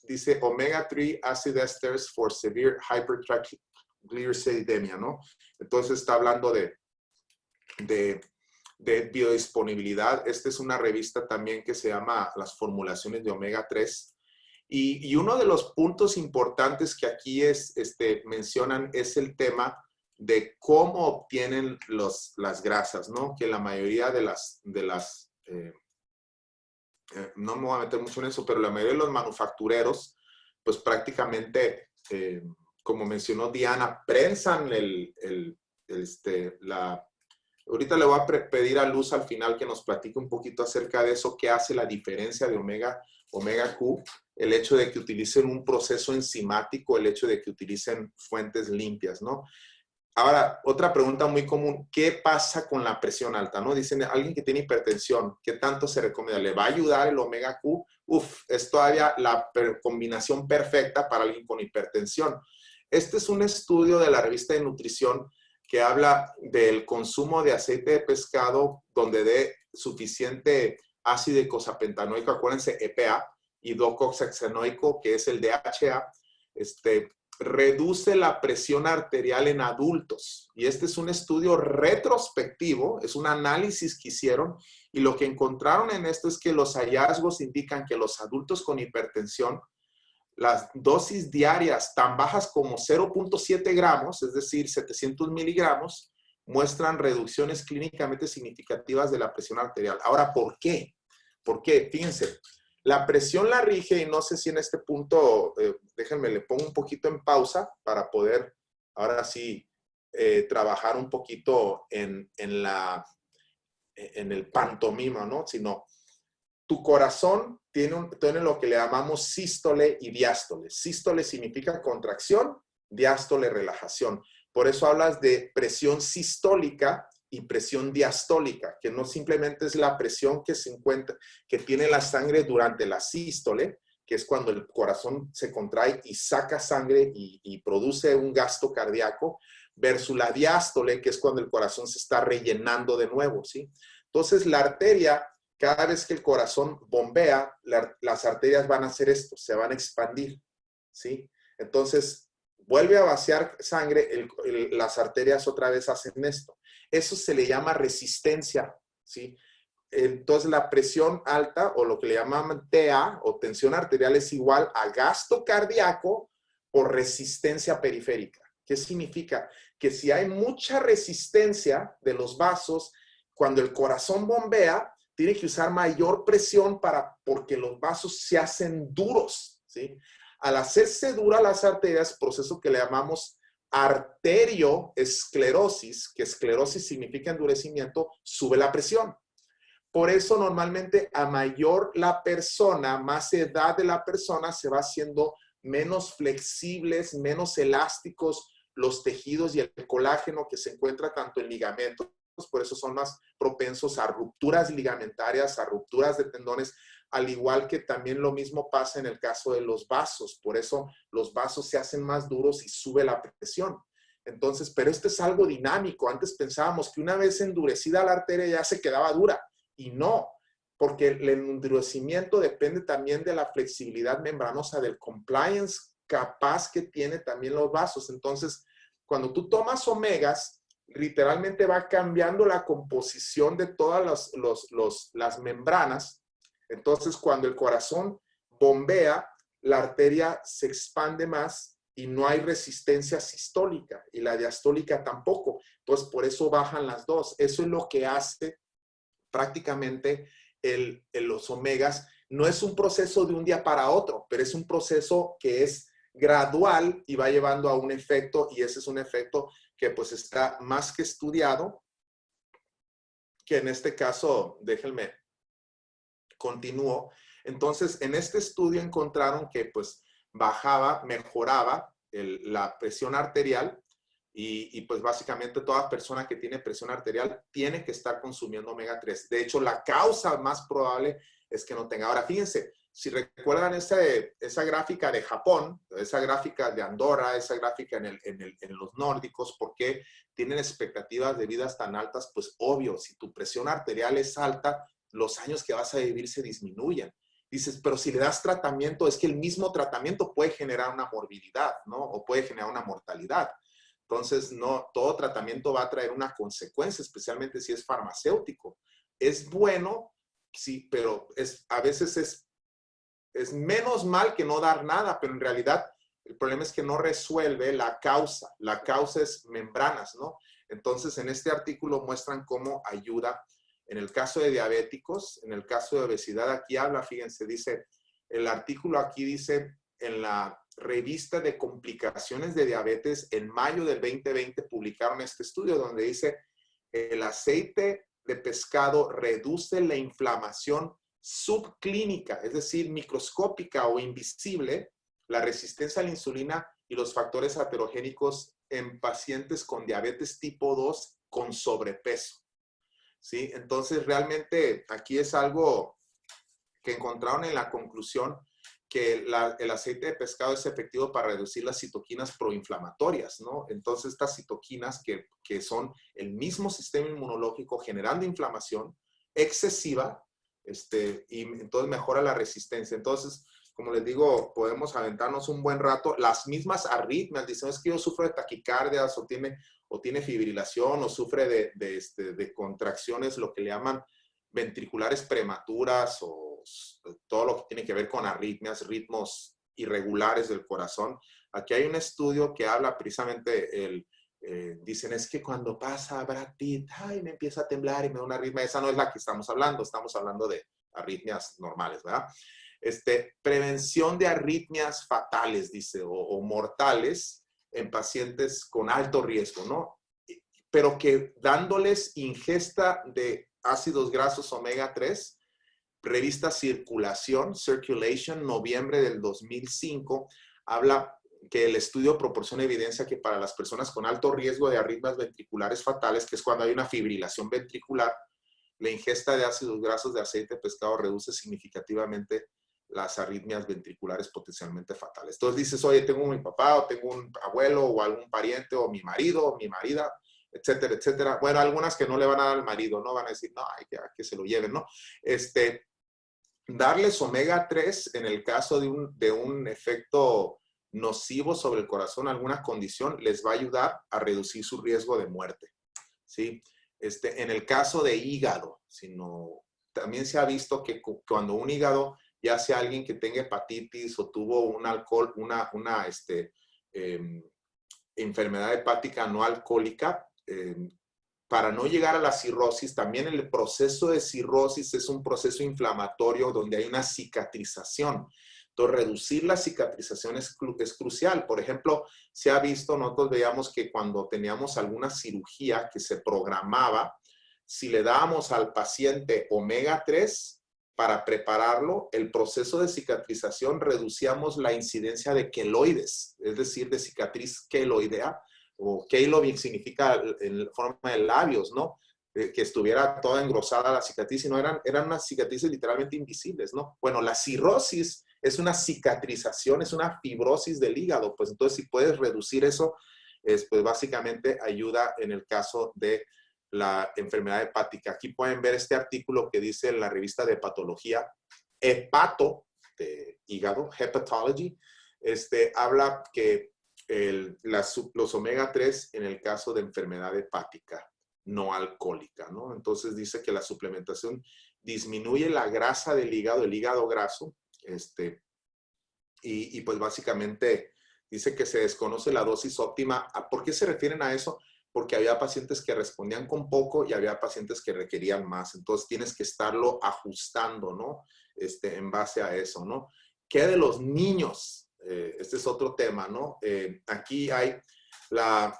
Speaker 1: dice omega 3 acid esters for severe hypertriglyceridemia, ¿no? Entonces está hablando de biodisponibilidad. Esta es una revista también que se llama Las formulaciones de omega 3. Y uno de los puntos importantes que aquí mencionan es el tema de cómo obtienen las grasas, ¿no? Que la mayoría de las no me voy a meter mucho en eso, pero la mayoría de los manufactureros, pues prácticamente, como mencionó Diana, prensan ahorita le voy a pedir a Luz al final que nos platique un poquito acerca de eso, qué hace la diferencia de omega Q, el hecho de que utilicen un proceso enzimático, el hecho de que utilicen fuentes limpias, ¿no? Ahora, otra pregunta muy común, ¿qué pasa con la presión alta? ¿No? Dicen, alguien que tiene hipertensión, ¿qué tanto se recomienda? ¿Le va a ayudar el omega Q? Es todavía la combinación perfecta para alguien con hipertensión. Este es un estudio de la revista de nutrición que habla del consumo de aceite de pescado donde dé suficiente ácido eicosapentaenoico, acuérdense, EPA, y docoxaxenoico, que es el DHA, reduce la presión arterial en adultos. Y este es un estudio retrospectivo, es un análisis que hicieron, y lo que encontraron en esto es que los hallazgos indican que los adultos con hipertensión, las dosis diarias tan bajas como 0.7 gramos, es decir, 700 miligramos, muestran reducciones clínicamente significativas de la presión arterial. Ahora, ¿por qué? ¿Por qué? Fíjense, la presión la rige, y no sé si en este punto, déjenme, le pongo un poquito en pausa para poder, ahora sí, trabajar un poquito en el pantomima, ¿no? Sino, tu corazón tiene lo que le llamamos sístole y diástole. Sístole significa contracción, diástole relajación. Por eso hablas de presión sistólica y presión diastólica, que no simplemente es la presión que se encuentra, que tiene la sangre durante la sístole, que es cuando el corazón se contrae y saca sangre y produce un gasto cardíaco, versus la diástole, que es cuando el corazón se está rellenando de nuevo, ¿sí? Entonces, la arteria, cada vez que el corazón bombea, las arterias van a hacer esto, se van a expandir, ¿sí? Entonces, vuelve a vaciar sangre, las arterias otra vez hacen esto. Eso se le llama resistencia, ¿sí? Entonces la presión alta o lo que le llaman TA o tensión arterial es igual a gasto cardíaco por resistencia periférica. ¿Qué significa? Que si hay mucha resistencia de los vasos, cuando el corazón bombea, tiene que usar mayor presión porque los vasos se hacen duros, ¿sí? Al hacerse duras las arterias, proceso que le llamamos arterioesclerosis, que esclerosis significa endurecimiento, sube la presión. Por eso normalmente a mayor la persona, más edad de la persona, se va haciendo menos flexibles, menos elásticos los tejidos y el colágeno que se encuentra tanto en ligamentos, por eso son más propensos a rupturas ligamentarias, a rupturas de tendones, al igual que también lo mismo pasa en el caso de los vasos, por eso los vasos se hacen más duros y sube la presión. Entonces, pero esto es algo dinámico. Antes pensábamos que una vez endurecida la arteria ya se quedaba dura. Y no, porque el endurecimiento depende también de la flexibilidad membranosa, del compliance capaz que tiene también los vasos. Entonces, cuando tú tomas omegas, literalmente va cambiando la composición de todas las membranas. Entonces, cuando el corazón bombea, la arteria se expande más y no hay resistencia sistólica y la diastólica tampoco. Entonces, por eso bajan las dos. Eso es lo que hace prácticamente los omegas. No es un proceso de un día para otro, pero es un proceso que es gradual y va llevando a un efecto, y ese es un efecto que pues está más que estudiado, que en este caso, déjenme, continúo. Entonces, en este estudio encontraron que pues bajaba, mejoraba la presión arterial. Y pues básicamente toda persona que tiene presión arterial tiene que estar consumiendo omega 3. De hecho, la causa más probable es que no tenga. Ahora, fíjense, si recuerdan esa gráfica de Japón, esa gráfica de Andorra, esa gráfica en los nórdicos, ¿por qué tienen expectativas de vidas tan altas? Pues obvio, si tu presión arterial es alta, los años que vas a vivir se disminuyen. Dices, pero si le das tratamiento, es que el mismo tratamiento puede generar una morbilidad, ¿no? O puede generar una mortalidad. Entonces, no, todo tratamiento va a traer una consecuencia, especialmente si es farmacéutico. Es bueno, sí, pero a veces es menos mal que no dar nada, pero en realidad el problema es que no resuelve la causa. La causa es membranas, ¿no? Entonces, en este artículo muestran cómo ayuda en el caso de diabéticos, en el caso de obesidad. Aquí habla, fíjense, dice, el artículo aquí dice, en la revista de complicaciones de diabetes, en mayo del 2020 publicaron este estudio donde dice, el aceite de pescado reduce la inflamación subclínica, es decir, microscópica o invisible, la resistencia a la insulina y los factores aterogénicos en pacientes con diabetes tipo 2 con sobrepeso. ¿Sí? Entonces, realmente aquí es algo que encontraron en la conclusión, que el aceite de pescado es efectivo para reducir las citoquinas proinflamatorias, ¿no? Entonces, estas citoquinas que son el mismo sistema inmunológico generando inflamación excesiva, y entonces mejora la resistencia. Entonces, como les digo, podemos aventarnos un buen rato. Las mismas arritmias, dicen, es que yo sufro de taquicardias o tiene fibrilación o sufre de contracciones, lo que le llaman ventriculares prematuras o todo lo que tiene que ver con arritmias, ritmos irregulares del corazón. Aquí hay un estudio que habla precisamente, dicen, es que cuando pasa Brad Pitt, ay, me empieza a temblar y me da una arritmia. Esa no es la que estamos hablando de arritmias normales, ¿verdad? Prevención de arritmias fatales, dice, o mortales en pacientes con alto riesgo, ¿no? Pero que dándoles ingesta de ácidos grasos omega 3, revista Circulation, noviembre del 2005, habla que el estudio proporciona evidencia que para las personas con alto riesgo de arritmias ventriculares fatales, que es cuando hay una fibrilación ventricular, la ingesta de ácidos grasos de aceite de pescado reduce significativamente las arritmias ventriculares potencialmente fatales. Entonces dices, oye, tengo mi papá, o tengo un abuelo, o algún pariente, o mi marido, o mi marida, etcétera, etcétera. Bueno, algunas que no le van a dar al marido, ¿no? Van a decir, no, hay que se lo lleven, ¿no? Darles omega 3 en el caso de un efecto nocivos sobre el corazón, alguna condición, les va a ayudar a reducir su riesgo de muerte, ¿sí? En el caso de hígado, también se ha visto que cuando un hígado, ya sea alguien que tenga hepatitis o tuvo una enfermedad hepática no alcohólica, para no llegar a la cirrosis, también el proceso de cirrosis es un proceso inflamatorio donde hay una cicatrización. Entonces, reducir la cicatrización es crucial. Por ejemplo, se ha visto, nosotros veíamos que cuando teníamos alguna cirugía que se programaba, si le dábamos al paciente omega 3 para prepararlo, el proceso de cicatrización reducíamos la incidencia de queloides, es decir, de cicatriz queloidea, o keilo significa en forma de labios, ¿no? Que estuviera toda engrosada la cicatriz, sino eran unas cicatrices literalmente invisibles, ¿no? Bueno, la cirrosis es una cicatrización, es una fibrosis del hígado, pues entonces si puedes reducir eso, pues básicamente ayuda en el caso de la enfermedad hepática. Aquí pueden ver este artículo que dice en la revista de hepatología, hepato, de hígado, hepatology, habla que los omega 3 en el caso de enfermedad hepática no alcohólica, ¿no? Entonces dice que la suplementación disminuye la grasa del hígado, el hígado graso, y pues básicamente dice que se desconoce la dosis óptima. ¿Por qué se refieren a eso? Porque había pacientes que respondían con poco y había pacientes que requerían más. Entonces tienes que estarlo ajustando, ¿no? En base a eso, ¿no? ¿Qué de los niños? Este es otro tema, ¿no? Aquí hay la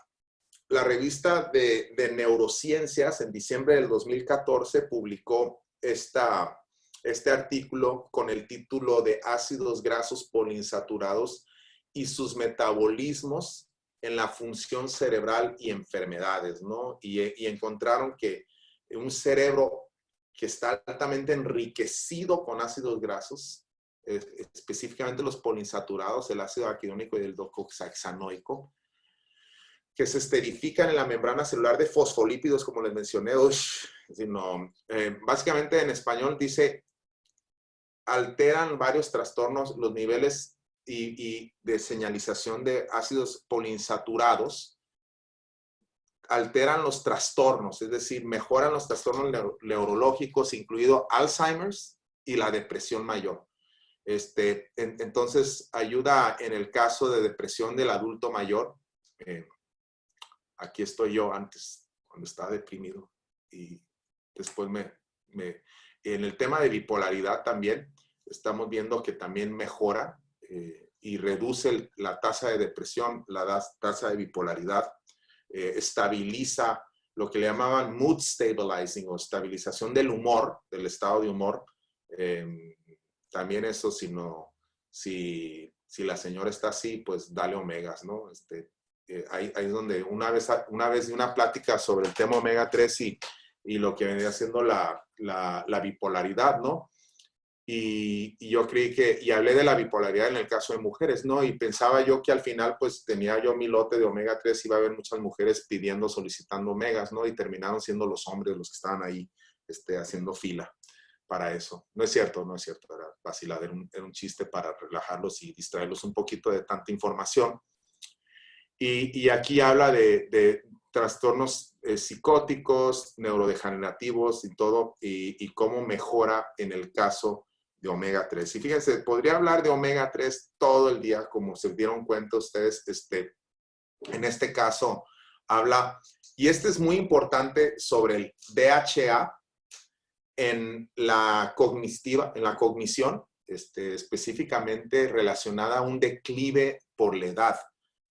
Speaker 1: revista de neurociencias en diciembre del 2014 publicó este artículo con el título de ácidos grasos poliinsaturados y sus metabolismos en la función cerebral y enfermedades, ¿no? Y encontraron que un cerebro que está altamente enriquecido con ácidos grasos, específicamente los poliinsaturados, el ácido araquidónico y el docosahexanoico, que se esterifican en la membrana celular de fosfolípidos, como les mencioné, básicamente en español dice, alteran varios trastornos, los niveles y de señalización de ácidos poliinsaturados, alteran los trastornos, es decir, mejoran los trastornos neurológicos, incluido Alzheimer's y la depresión mayor. Entonces, ayuda en el caso de depresión del adulto mayor. Aquí estoy yo antes, cuando estaba deprimido. Y después en el tema de bipolaridad también, estamos viendo que también mejora y reduce la tasa de depresión, la tasa de bipolaridad, estabiliza lo que le llamaban mood stabilizing o estabilización del humor, del estado de humor. También eso, si la señora está así, pues dale omegas, ¿no? Ahí es donde una vez di una plática sobre el tema omega 3 y lo que venía siendo la bipolaridad, ¿no? Y yo creí y hablé de la bipolaridad en el caso de mujeres, ¿no? Y pensaba yo que al final, pues tenía yo mi lote de omega 3, iba a haber muchas mujeres solicitando omegas, ¿no? Y terminaron siendo los hombres los que estaban ahí haciendo fila para eso. No es cierto, era vacilada, era un chiste para relajarlos y distraerlos un poquito de tanta información. Y aquí habla de trastornos psicóticos, neurodegenerativos y todo, y cómo mejora en el caso de omega 3. Y fíjense, podría hablar de omega 3 todo el día, como se dieron cuenta ustedes, en este caso habla, y es muy importante sobre el DHA en la cognición, específicamente relacionada a un declive por la edad,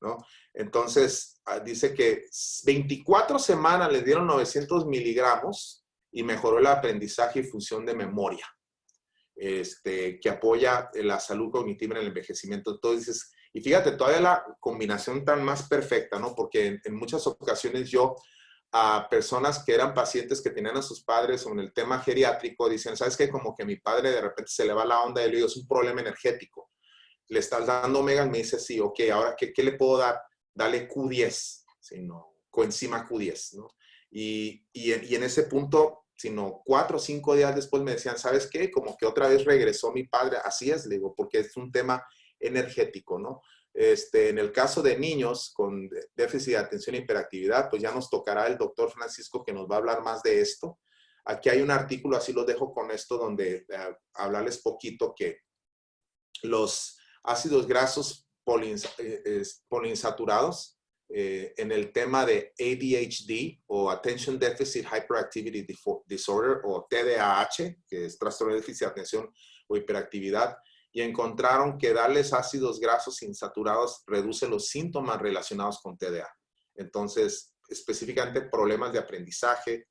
Speaker 1: ¿no? Entonces, dice que 24 semanas le dieron 900 miligramos y mejoró el aprendizaje y función de memoria, que apoya la salud cognitiva en el envejecimiento. Entonces, y fíjate, todavía la combinación tan más perfecta, ¿no? Porque en muchas ocasiones yo a personas que eran pacientes que tenían a sus padres o en el tema geriátrico, dicen, ¿sabes qué? Como que mi padre de repente se le va la onda y le digo, es un problema energético. ¿Le estás dando omega? Me dice, sí, ok, ahora, ¿qué le puedo dar? Dale Q10, sino coenzima Q10, ¿no? Y en ese punto, 4 o 5 días después me decían, ¿sabes qué? Como que otra vez regresó mi padre. Así es, le digo, porque es un tema energético, ¿no? En el caso de niños con déficit de atención e hiperactividad, pues ya nos tocará el doctor Francisco que nos va a hablar más de esto. Aquí hay un artículo, así los dejo con esto, donde hablarles poquito que los ácidos grasos poliinsaturados en el tema de ADHD o Attention Deficit Hyperactivity Disorder o TDAH, que es trastorno de déficit de atención o hiperactividad, y encontraron que darles ácidos grasos insaturados reduce los síntomas relacionados con TDA. Entonces, específicamente problemas de aprendizaje,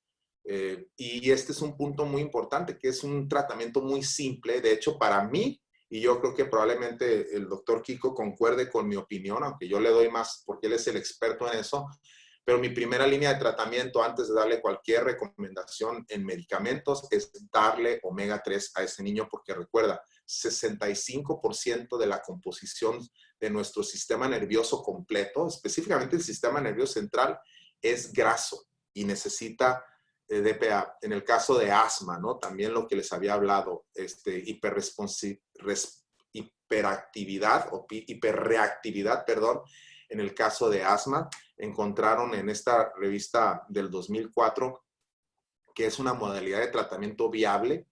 Speaker 1: y este es un punto muy importante, que es un tratamiento muy simple. De hecho, para mí, y yo creo que probablemente el doctor Kiko concuerde con mi opinión, aunque yo le doy más porque él es el experto en eso, pero mi primera línea de tratamiento antes de darle cualquier recomendación en medicamentos es darle omega 3 a ese niño, porque recuerda, 65% de la composición de nuestro sistema nervioso completo, específicamente el sistema nervioso central, es graso y necesita DPA. En el caso de asma, ¿no? También lo que les había hablado, hiperactividad o hiperreactividad, perdón, en el caso de asma, encontraron en esta revista del 2004 que es una modalidad de tratamiento viable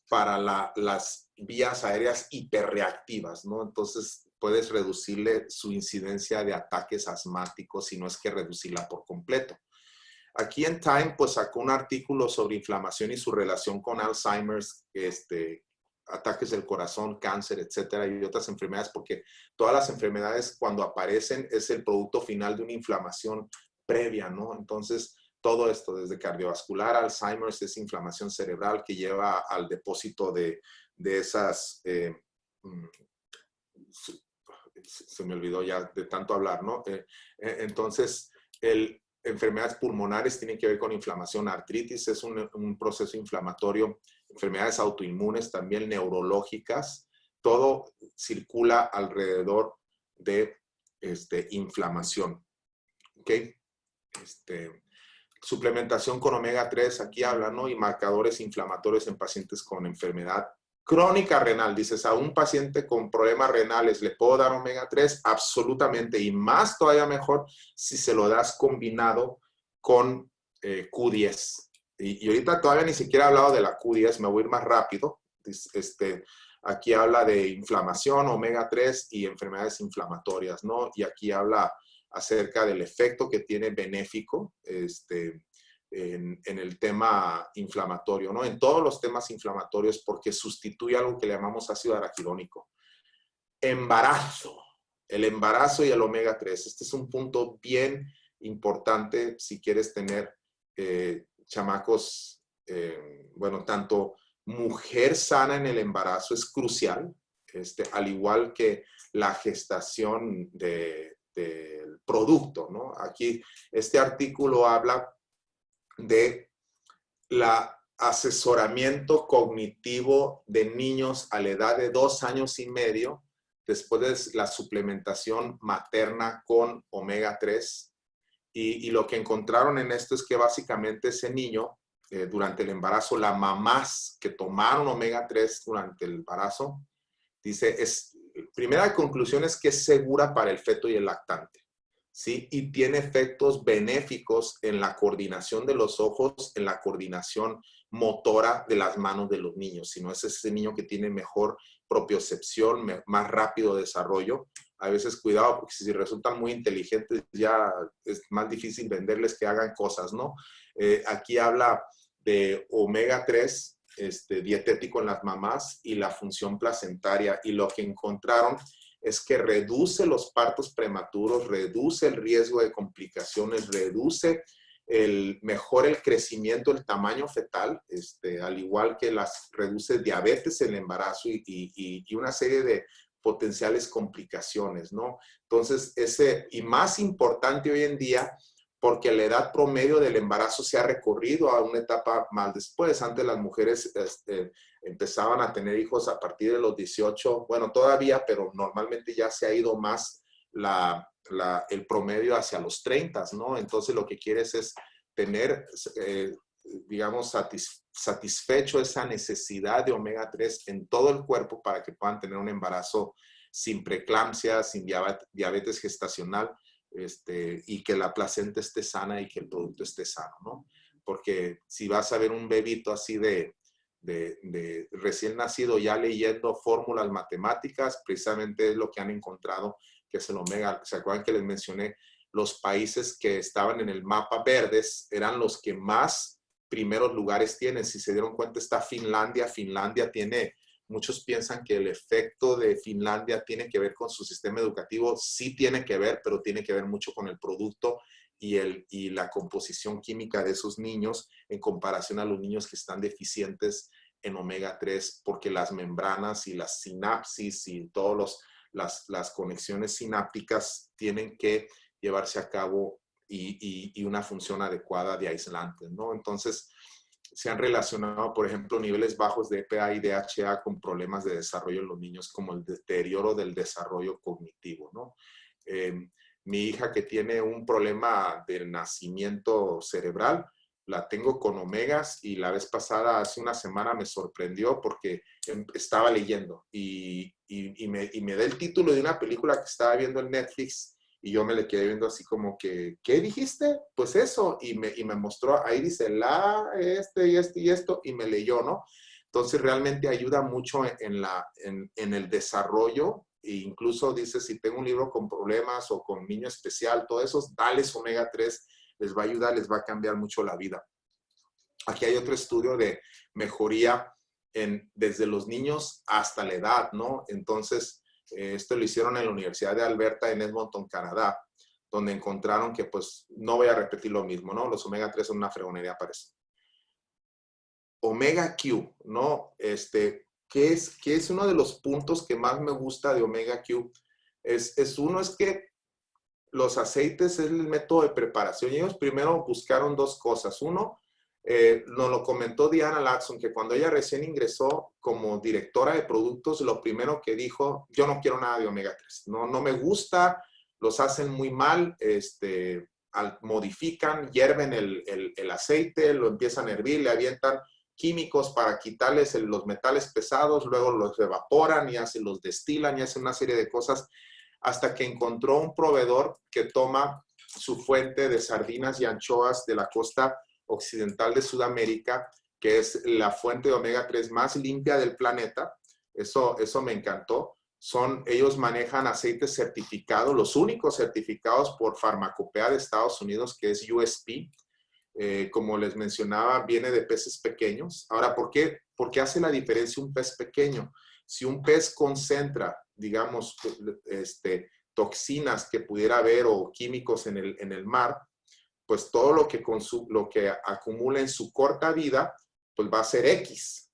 Speaker 1: para las vías aéreas hiperreactivas, ¿no? Entonces, puedes reducirle su incidencia de ataques asmáticos, si no es que reducirla por completo. Aquí en Time, pues sacó un artículo sobre inflamación y su relación con Alzheimer's, ataques del corazón, cáncer, etcétera, y otras enfermedades, porque todas las enfermedades cuando aparecen es el producto final de una inflamación previa, ¿no? Entonces, todo esto, desde cardiovascular, Alzheimer's, es inflamación cerebral que lleva al depósito de esas, se me olvidó ya de tanto hablar, ¿no? Entonces, enfermedades pulmonares tienen que ver con inflamación, artritis es un proceso inflamatorio, enfermedades autoinmunes, también neurológicas, todo circula alrededor de inflamación. ¿Ok? Suplementación con omega 3, aquí habla, ¿no? Y marcadores inflamatorios en pacientes con enfermedad crónica renal. Dices, a un paciente con problemas renales, ¿le puedo dar omega 3? Absolutamente, y más todavía mejor si se lo das combinado con Q10. Y ahorita todavía ni siquiera he hablado de la Q10, me voy a ir más rápido. Aquí habla de inflamación, omega 3 y enfermedades inflamatorias, ¿no? Y aquí habla acerca del efecto que tiene benéfico en el tema inflamatorio, ¿no? En todos los temas inflamatorios, porque sustituye algo que le llamamos ácido araquidónico. Embarazo. El embarazo y el omega 3. Este es un punto bien importante si quieres tener chamacos, bueno, tanto mujer sana en el embarazo es crucial, al igual que la gestación del producto, ¿no? Aquí este artículo habla de la asesoramiento cognitivo de niños a la edad de 2 años y medio después de la suplementación materna con omega 3. Y lo que encontraron en esto es que básicamente ese niño, durante el embarazo, las mamás que tomaron omega 3 durante el embarazo, dice, primera conclusión es que es segura para el feto y el lactante, ¿sí? Y tiene efectos benéficos en la coordinación de los ojos, en la coordinación motora de las manos de los niños. Si no es ese niño que tiene mejor propiocepción, más rápido desarrollo. A veces cuidado, porque si resultan muy inteligentes ya es más difícil venderles que hagan cosas, ¿no? Aquí habla de omega 3, dietético en las mamás y la función placentaria. Y lo que encontraron es que reduce los partos prematuros, reduce el riesgo de complicaciones, mejora el crecimiento, el tamaño fetal, al igual que reduce diabetes en el embarazo y una serie de potenciales complicaciones, ¿no? Entonces, y más importante hoy en día, porque la edad promedio del embarazo se ha recorrido a una etapa más después. Antes las mujeres empezaban a tener hijos a partir de los 18, bueno, todavía, pero normalmente ya se ha ido más el promedio hacia los 30, ¿no? Entonces lo que quieres es tener, digamos, satisfecho esa necesidad de omega 3 en todo el cuerpo para que puedan tener un embarazo sin preeclampsia, sin diabetes gestacional, y que la placenta esté sana y que el producto esté sano, ¿no? Porque si vas a ver un bebito así de recién nacido ya leyendo fórmulas matemáticas, precisamente es lo que han encontrado, que es el omega. ¿Se acuerdan que les mencioné? Los países que estaban en el mapa verdes eran los que más primeros lugares tienen. Si se dieron cuenta, está Finlandia. Finlandia tiene, muchos piensan que el efecto de Finlandia tiene que ver con su sistema educativo. Sí tiene que ver, pero tiene que ver mucho con el producto y la composición química de esos niños en comparación a los niños que están deficientes en omega 3, porque las membranas y las sinapsis y todas las conexiones sinápticas tienen que llevarse a cabo y una función adecuada de aislantes, ¿no? Entonces, se han relacionado, por ejemplo, niveles bajos de EPA y DHA con problemas de desarrollo en los niños, como el deterioro del desarrollo cognitivo, ¿no? Mi hija que tiene un problema del nacimiento cerebral, la tengo con omegas y la vez pasada, hace una semana, me sorprendió porque estaba leyendo y me da el título de una película que estaba viendo en Netflix y yo me le quedé viendo así como que, ¿qué dijiste? Pues eso, y me mostró, ahí dice y esto, y me leyó, ¿no? Entonces realmente ayuda mucho en el desarrollo. E incluso dice, si tengo un libro con problemas o con niño especial, todo eso, dales omega 3, les va a ayudar, les va a cambiar mucho la vida. Aquí hay otro estudio de mejoría desde los niños hasta la edad, ¿no? Entonces, esto lo hicieron en la Universidad de Alberta en Edmonton, Canadá, donde encontraron que, pues, no voy a repetir lo mismo, ¿no? Los omega 3 son una fregonería para eso. Omega Q, ¿no? ¿Qué es uno de los puntos que más me gusta de Omega Q? Es que los aceites es el método de preparación. Y ellos primero buscaron dos cosas. Uno, nos lo comentó Diana Latson, que cuando ella recién ingresó como directora de productos, lo primero que dijo, yo no quiero nada de omega 3. No me gusta, los hacen muy mal, modifican, hierven el aceite, lo empiezan a hervir, le avientan químicos para quitarles los metales pesados, luego los evaporan y los destilan y hacen una serie de cosas hasta que encontró un proveedor que toma su fuente de sardinas y anchoas de la costa occidental de Sudamérica, que es la fuente de omega 3 más limpia del planeta. Eso me encantó. Ellos manejan aceites certificados, los únicos certificados por Farmacopea de Estados Unidos, que es USP. Como les mencionaba, viene de peces pequeños. Ahora, ¿por qué hace la diferencia un pez pequeño? Si un pez concentra, digamos, toxinas que pudiera haber o químicos en el mar, pues todo lo que acumula en su corta vida, pues va a ser X.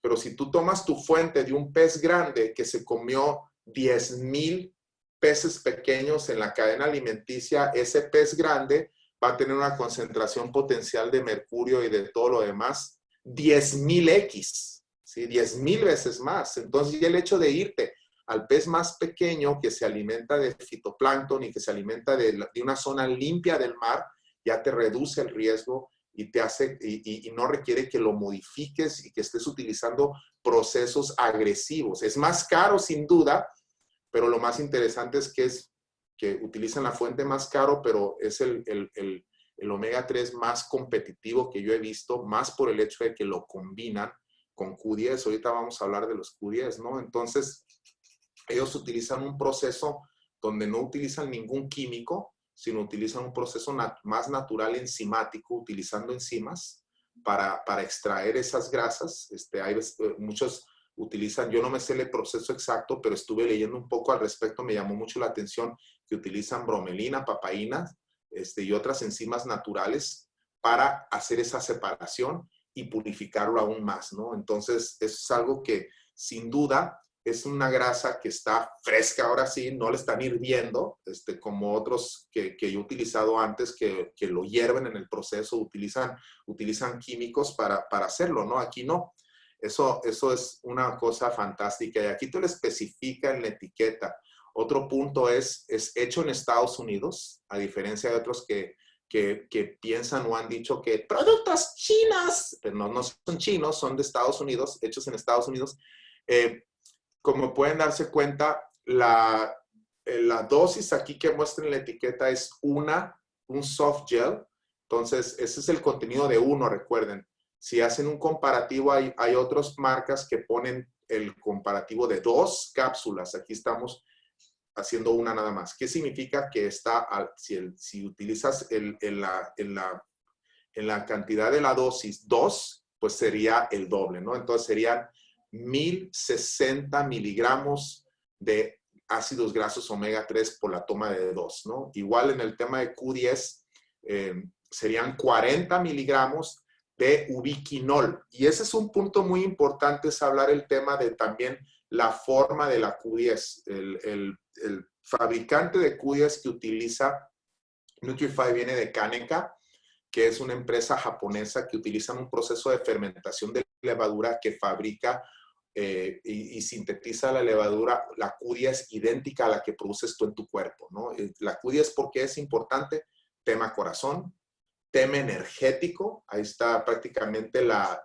Speaker 1: Pero si tú tomas tu fuente de un pez grande que se comió 10,000 peces pequeños en la cadena alimenticia, ese pez grande va a tener una concentración potencial de mercurio y de todo lo demás 10,000X, ¿sí? 10,000 veces más. Entonces, el hecho de irte al pez más pequeño que se alimenta de fitoplancton y que se alimenta de una zona limpia del mar, ya te reduce el riesgo y te hace y no requiere que lo modifiques y que estés utilizando procesos agresivos. Es más caro sin duda, pero lo más interesante es que utilizan la fuente más caro, pero es el omega 3 más competitivo que yo he visto, más por el hecho de que lo combinan con Q10. Ahorita vamos a hablar de los Q10, ¿no? Entonces, ellos utilizan un proceso donde no utilizan ningún químico, sino utilizan un proceso más natural enzimático, utilizando enzimas para extraer esas grasas. Muchos utilizan, yo no me sé el proceso exacto, pero estuve leyendo un poco al respecto, me llamó mucho la atención que utilizan bromelina, papaína y otras enzimas naturales para hacer esa separación y purificarlo aún más, ¿no? Entonces, eso es algo que sin duda es una grasa que está fresca ahora sí, no le están hirviendo, como otros que yo he utilizado antes, que lo hierven en el proceso, utilizan químicos para hacerlo, ¿no? Aquí no. Eso es una cosa fantástica y aquí te lo especifica en la etiqueta. Otro punto es hecho en Estados Unidos, a diferencia de otros que piensan o han dicho que productos chinos, pero no son chinos, son de Estados Unidos, hechos en Estados Unidos. Como pueden darse cuenta, la dosis aquí que muestra en la etiqueta es un soft gel. Entonces, ese es el contenido de uno, recuerden. Si hacen un comparativo, hay otras marcas que ponen el comparativo de 2 cápsulas. Aquí estamos haciendo una nada más. ¿Qué significa? Que si utilizas en la cantidad de la dosis 2, pues sería el doble, ¿no? Entonces serían 1060 miligramos de ácidos grasos omega 3 por la toma de 2, ¿no? Igual en el tema de Q10, serían 40 miligramos de ubiquinol. Y ese es un punto muy importante, es hablar el tema de también la forma de la Q10. El fabricante de Q10 que utiliza Nutrify viene de Kaneka, que es una empresa japonesa que utiliza un proceso de fermentación de levadura que fabrica y sintetiza la levadura, la Q10 idéntica a la que produces tú en tu cuerpo, ¿no? La Q10, ¿por qué es importante? Tema corazón, tema energético, ahí está prácticamente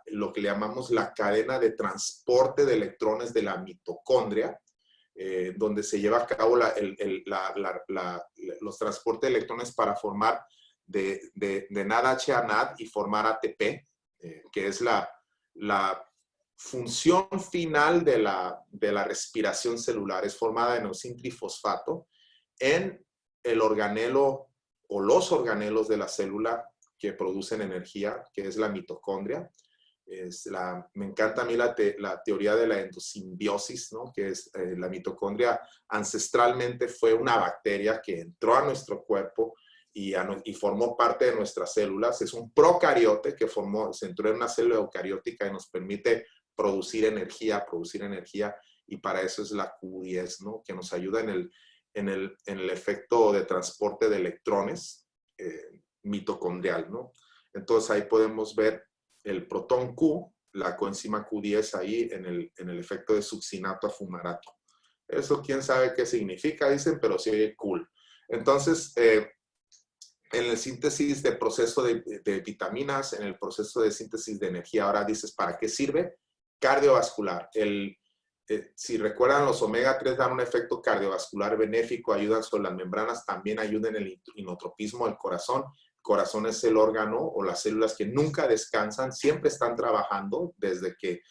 Speaker 1: lo que le llamamos la cadena de transporte de electrones de la mitocondria, donde se lleva a cabo los transportes de electrones para formar de NADH a NAD y formar ATP, que es la función final de la respiración celular. Es formada de neosín trifosfato en el organelo o los organelos de la célula que producen energía, que es la mitocondria. Me encanta a mí la teoría de la endosimbiosis, ¿no? Que es la mitocondria ancestralmente fue una bacteria que entró a nuestro cuerpo y formó parte de nuestras células. Es un procariote que se entró en una célula eucariótica y nos permite producir energía, y para eso es la Q10, ¿no? Que nos ayuda en el efecto de transporte de electrones mitocondrial, ¿no? Entonces ahí podemos ver el protón Q, la coenzima Q10 ahí en el efecto de succinato a fumarato. Eso quién sabe qué significa, dicen, pero sí oye cool. Entonces, en el síntesis de proceso de vitaminas, en el proceso de síntesis de energía, ahora dices, ¿para qué sirve? Cardiovascular. Si recuerdan, los omega 3 dan un efecto cardiovascular benéfico, ayudan sobre las membranas, también ayudan en el inotropismo del corazón. El corazón es el órgano o las células que nunca descansan, siempre están trabajando desde que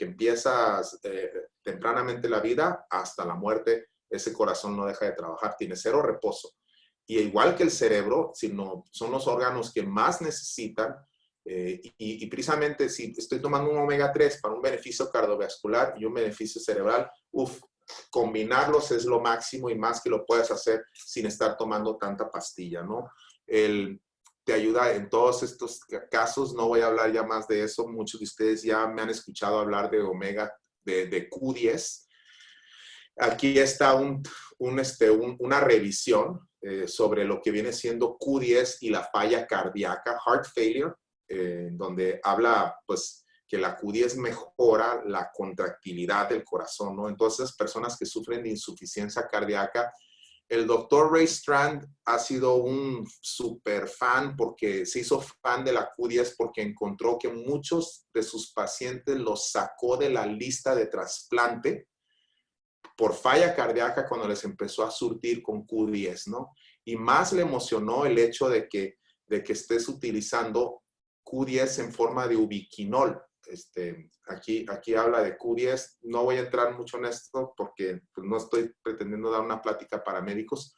Speaker 1: empiezas tempranamente la vida hasta la muerte. Ese corazón no deja de trabajar, tiene cero reposo. Y igual que el cerebro, son los órganos que más necesitan. Y precisamente si estoy tomando un omega 3 para un beneficio cardiovascular y un beneficio cerebral, combinarlos es lo máximo y más que lo puedes hacer sin estar tomando tanta pastilla, ¿no? Te ayuda en todos estos casos, no voy a hablar ya más de eso, muchos de ustedes ya me han escuchado hablar de omega, de Q10. Aquí está una revisión sobre lo que viene siendo Q10 y la falla cardíaca, heart failure, donde habla pues que la Q10 mejora la contractilidad del corazón, ¿no? Entonces, personas que sufren de insuficiencia cardíaca, el doctor Ray Strand ha sido un super fan porque se hizo fan de la Q10 porque encontró que muchos de sus pacientes los sacó de la lista de trasplante por falla cardíaca cuando les empezó a surtir con Q10, ¿no? Y más le emocionó el hecho de que estés utilizando Q10 en forma de ubiquinol. Aquí habla de Q10. No voy a entrar mucho en esto porque pues, no estoy pretendiendo dar una plática para médicos.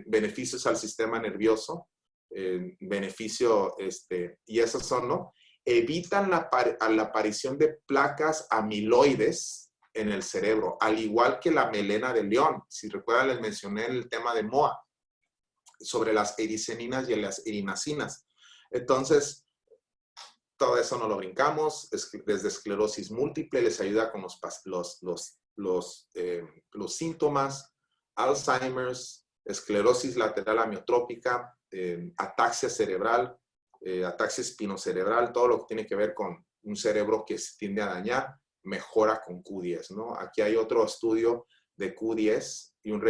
Speaker 1: Beneficios al sistema nervioso, y esos son, ¿no? Evitan la aparición de placas amiloides en el cerebro, al igual que la melena de león. Si recuerdan, les mencioné el tema de MOA, sobre las ericeninas y las erinacinas. Entonces, todo eso no lo brincamos. Desde esclerosis múltiple les ayuda con los síntomas, Alzheimer's, esclerosis lateral amiotrópica, ataxia cerebral, ataxia espinocerebral, todo lo que tiene que ver con un cerebro que se tiende a dañar, mejora con Q10, ¿no? Aquí hay otro estudio de Q10 y una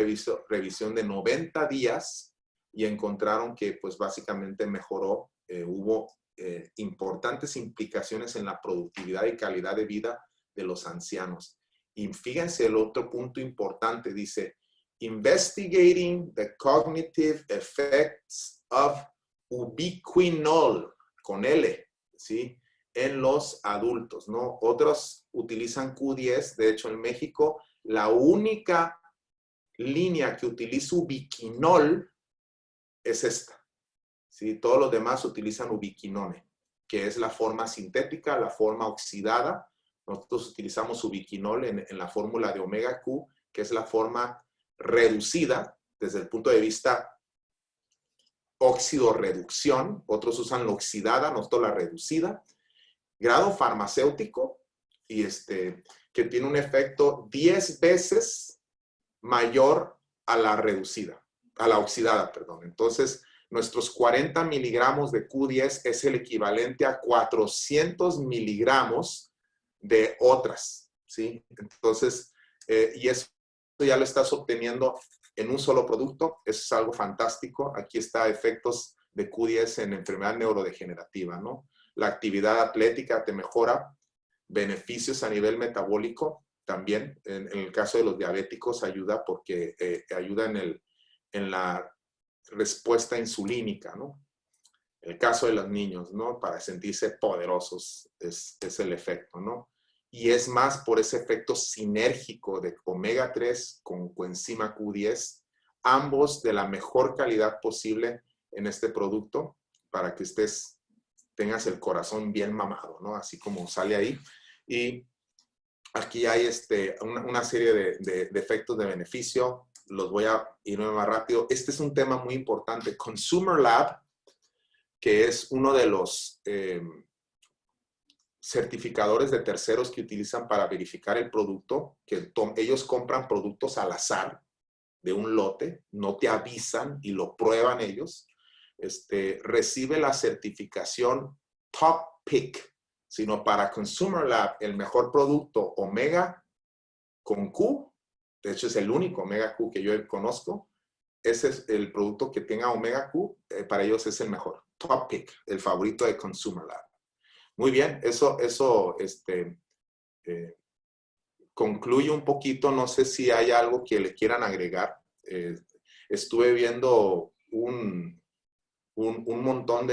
Speaker 1: revisión de 90 días y encontraron que pues básicamente mejoró, hubo importantes implicaciones en la productividad y calidad de vida de los ancianos. Y fíjense el otro punto importante, dice, investigating the cognitive effects of ubiquinol, con L, ¿sí? En los adultos, ¿no? Otros utilizan Q10, de hecho en México la única línea que utiliza ubiquinol es esta, ¿sí? Todos los demás utilizan ubiquinone, que es la forma sintética, la forma oxidada. Nosotros utilizamos ubiquinol en la fórmula de omega Q, que es la forma reducida desde el punto de vista óxido-reducción. Otros usan la oxidada, nosotros la reducida. Grado farmacéutico, y que tiene un efecto 10 veces mayor a la reducida, a la oxidada, perdón. Entonces, nuestros 40 miligramos de Q10 es el equivalente a 400 miligramos de otras, ¿sí? Entonces, y eso ya lo estás obteniendo en un solo producto. Eso es algo fantástico. Aquí está efectos de Q10 en enfermedad neurodegenerativa, ¿no? La actividad atlética te mejora, beneficios a nivel metabólico también. En el caso de los diabéticos ayuda porque ayuda en la respuesta insulínica, ¿no? El caso de los niños, ¿no? Para sentirse poderosos es el efecto, ¿no? Y es más por ese efecto sinérgico de omega 3 con coenzima Q10, ambos de la mejor calidad posible en este producto para que tengas el corazón bien mamado, ¿no? Así como sale ahí. Y aquí hay una serie de efectos de beneficio. Los voy a irme más rápido. Este es un tema muy importante. Consumer Lab, que es uno de los certificadores de terceros que utilizan para verificar el producto, que ellos compran productos al azar de un lote, no te avisan y lo prueban ellos. Recibe la certificación Top Pick, sino para Consumer Lab, el mejor producto Omega con Q, de hecho es el único Omega Q que yo conozco, ese es el producto que tenga Omega Q, para ellos es el mejor, Top Pick, el favorito de Consumer Lab. Muy bien, eso concluye un poquito, no sé si hay algo que le quieran agregar. Estuve viendo un montón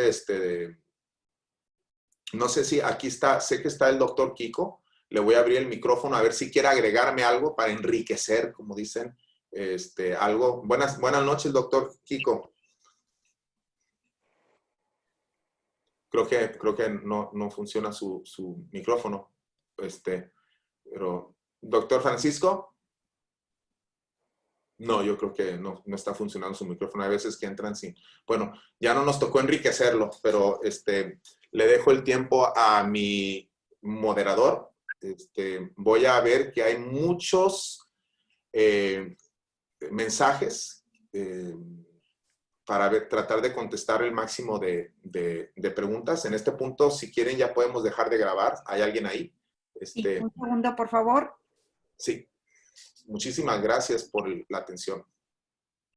Speaker 1: no sé si aquí está, sé que está el doctor Kiko, le voy a abrir el micrófono a ver si quiere agregarme algo para enriquecer, como dicen, algo. Buenas noches, doctor Kiko. Creo que no funciona su micrófono. Pero, doctor Francisco, no, yo creo que no está funcionando su micrófono. Hay veces que entran sin. Bueno, ya no nos tocó enriquecerlo, pero le dejo el tiempo a mi moderador. Voy a ver que hay muchos mensajes para tratar de contestar el máximo de preguntas. En este punto, si quieren, ya podemos dejar de grabar. ¿Hay alguien ahí?
Speaker 2: Sí, un segundo, por favor.
Speaker 1: Sí. Muchísimas gracias por la atención.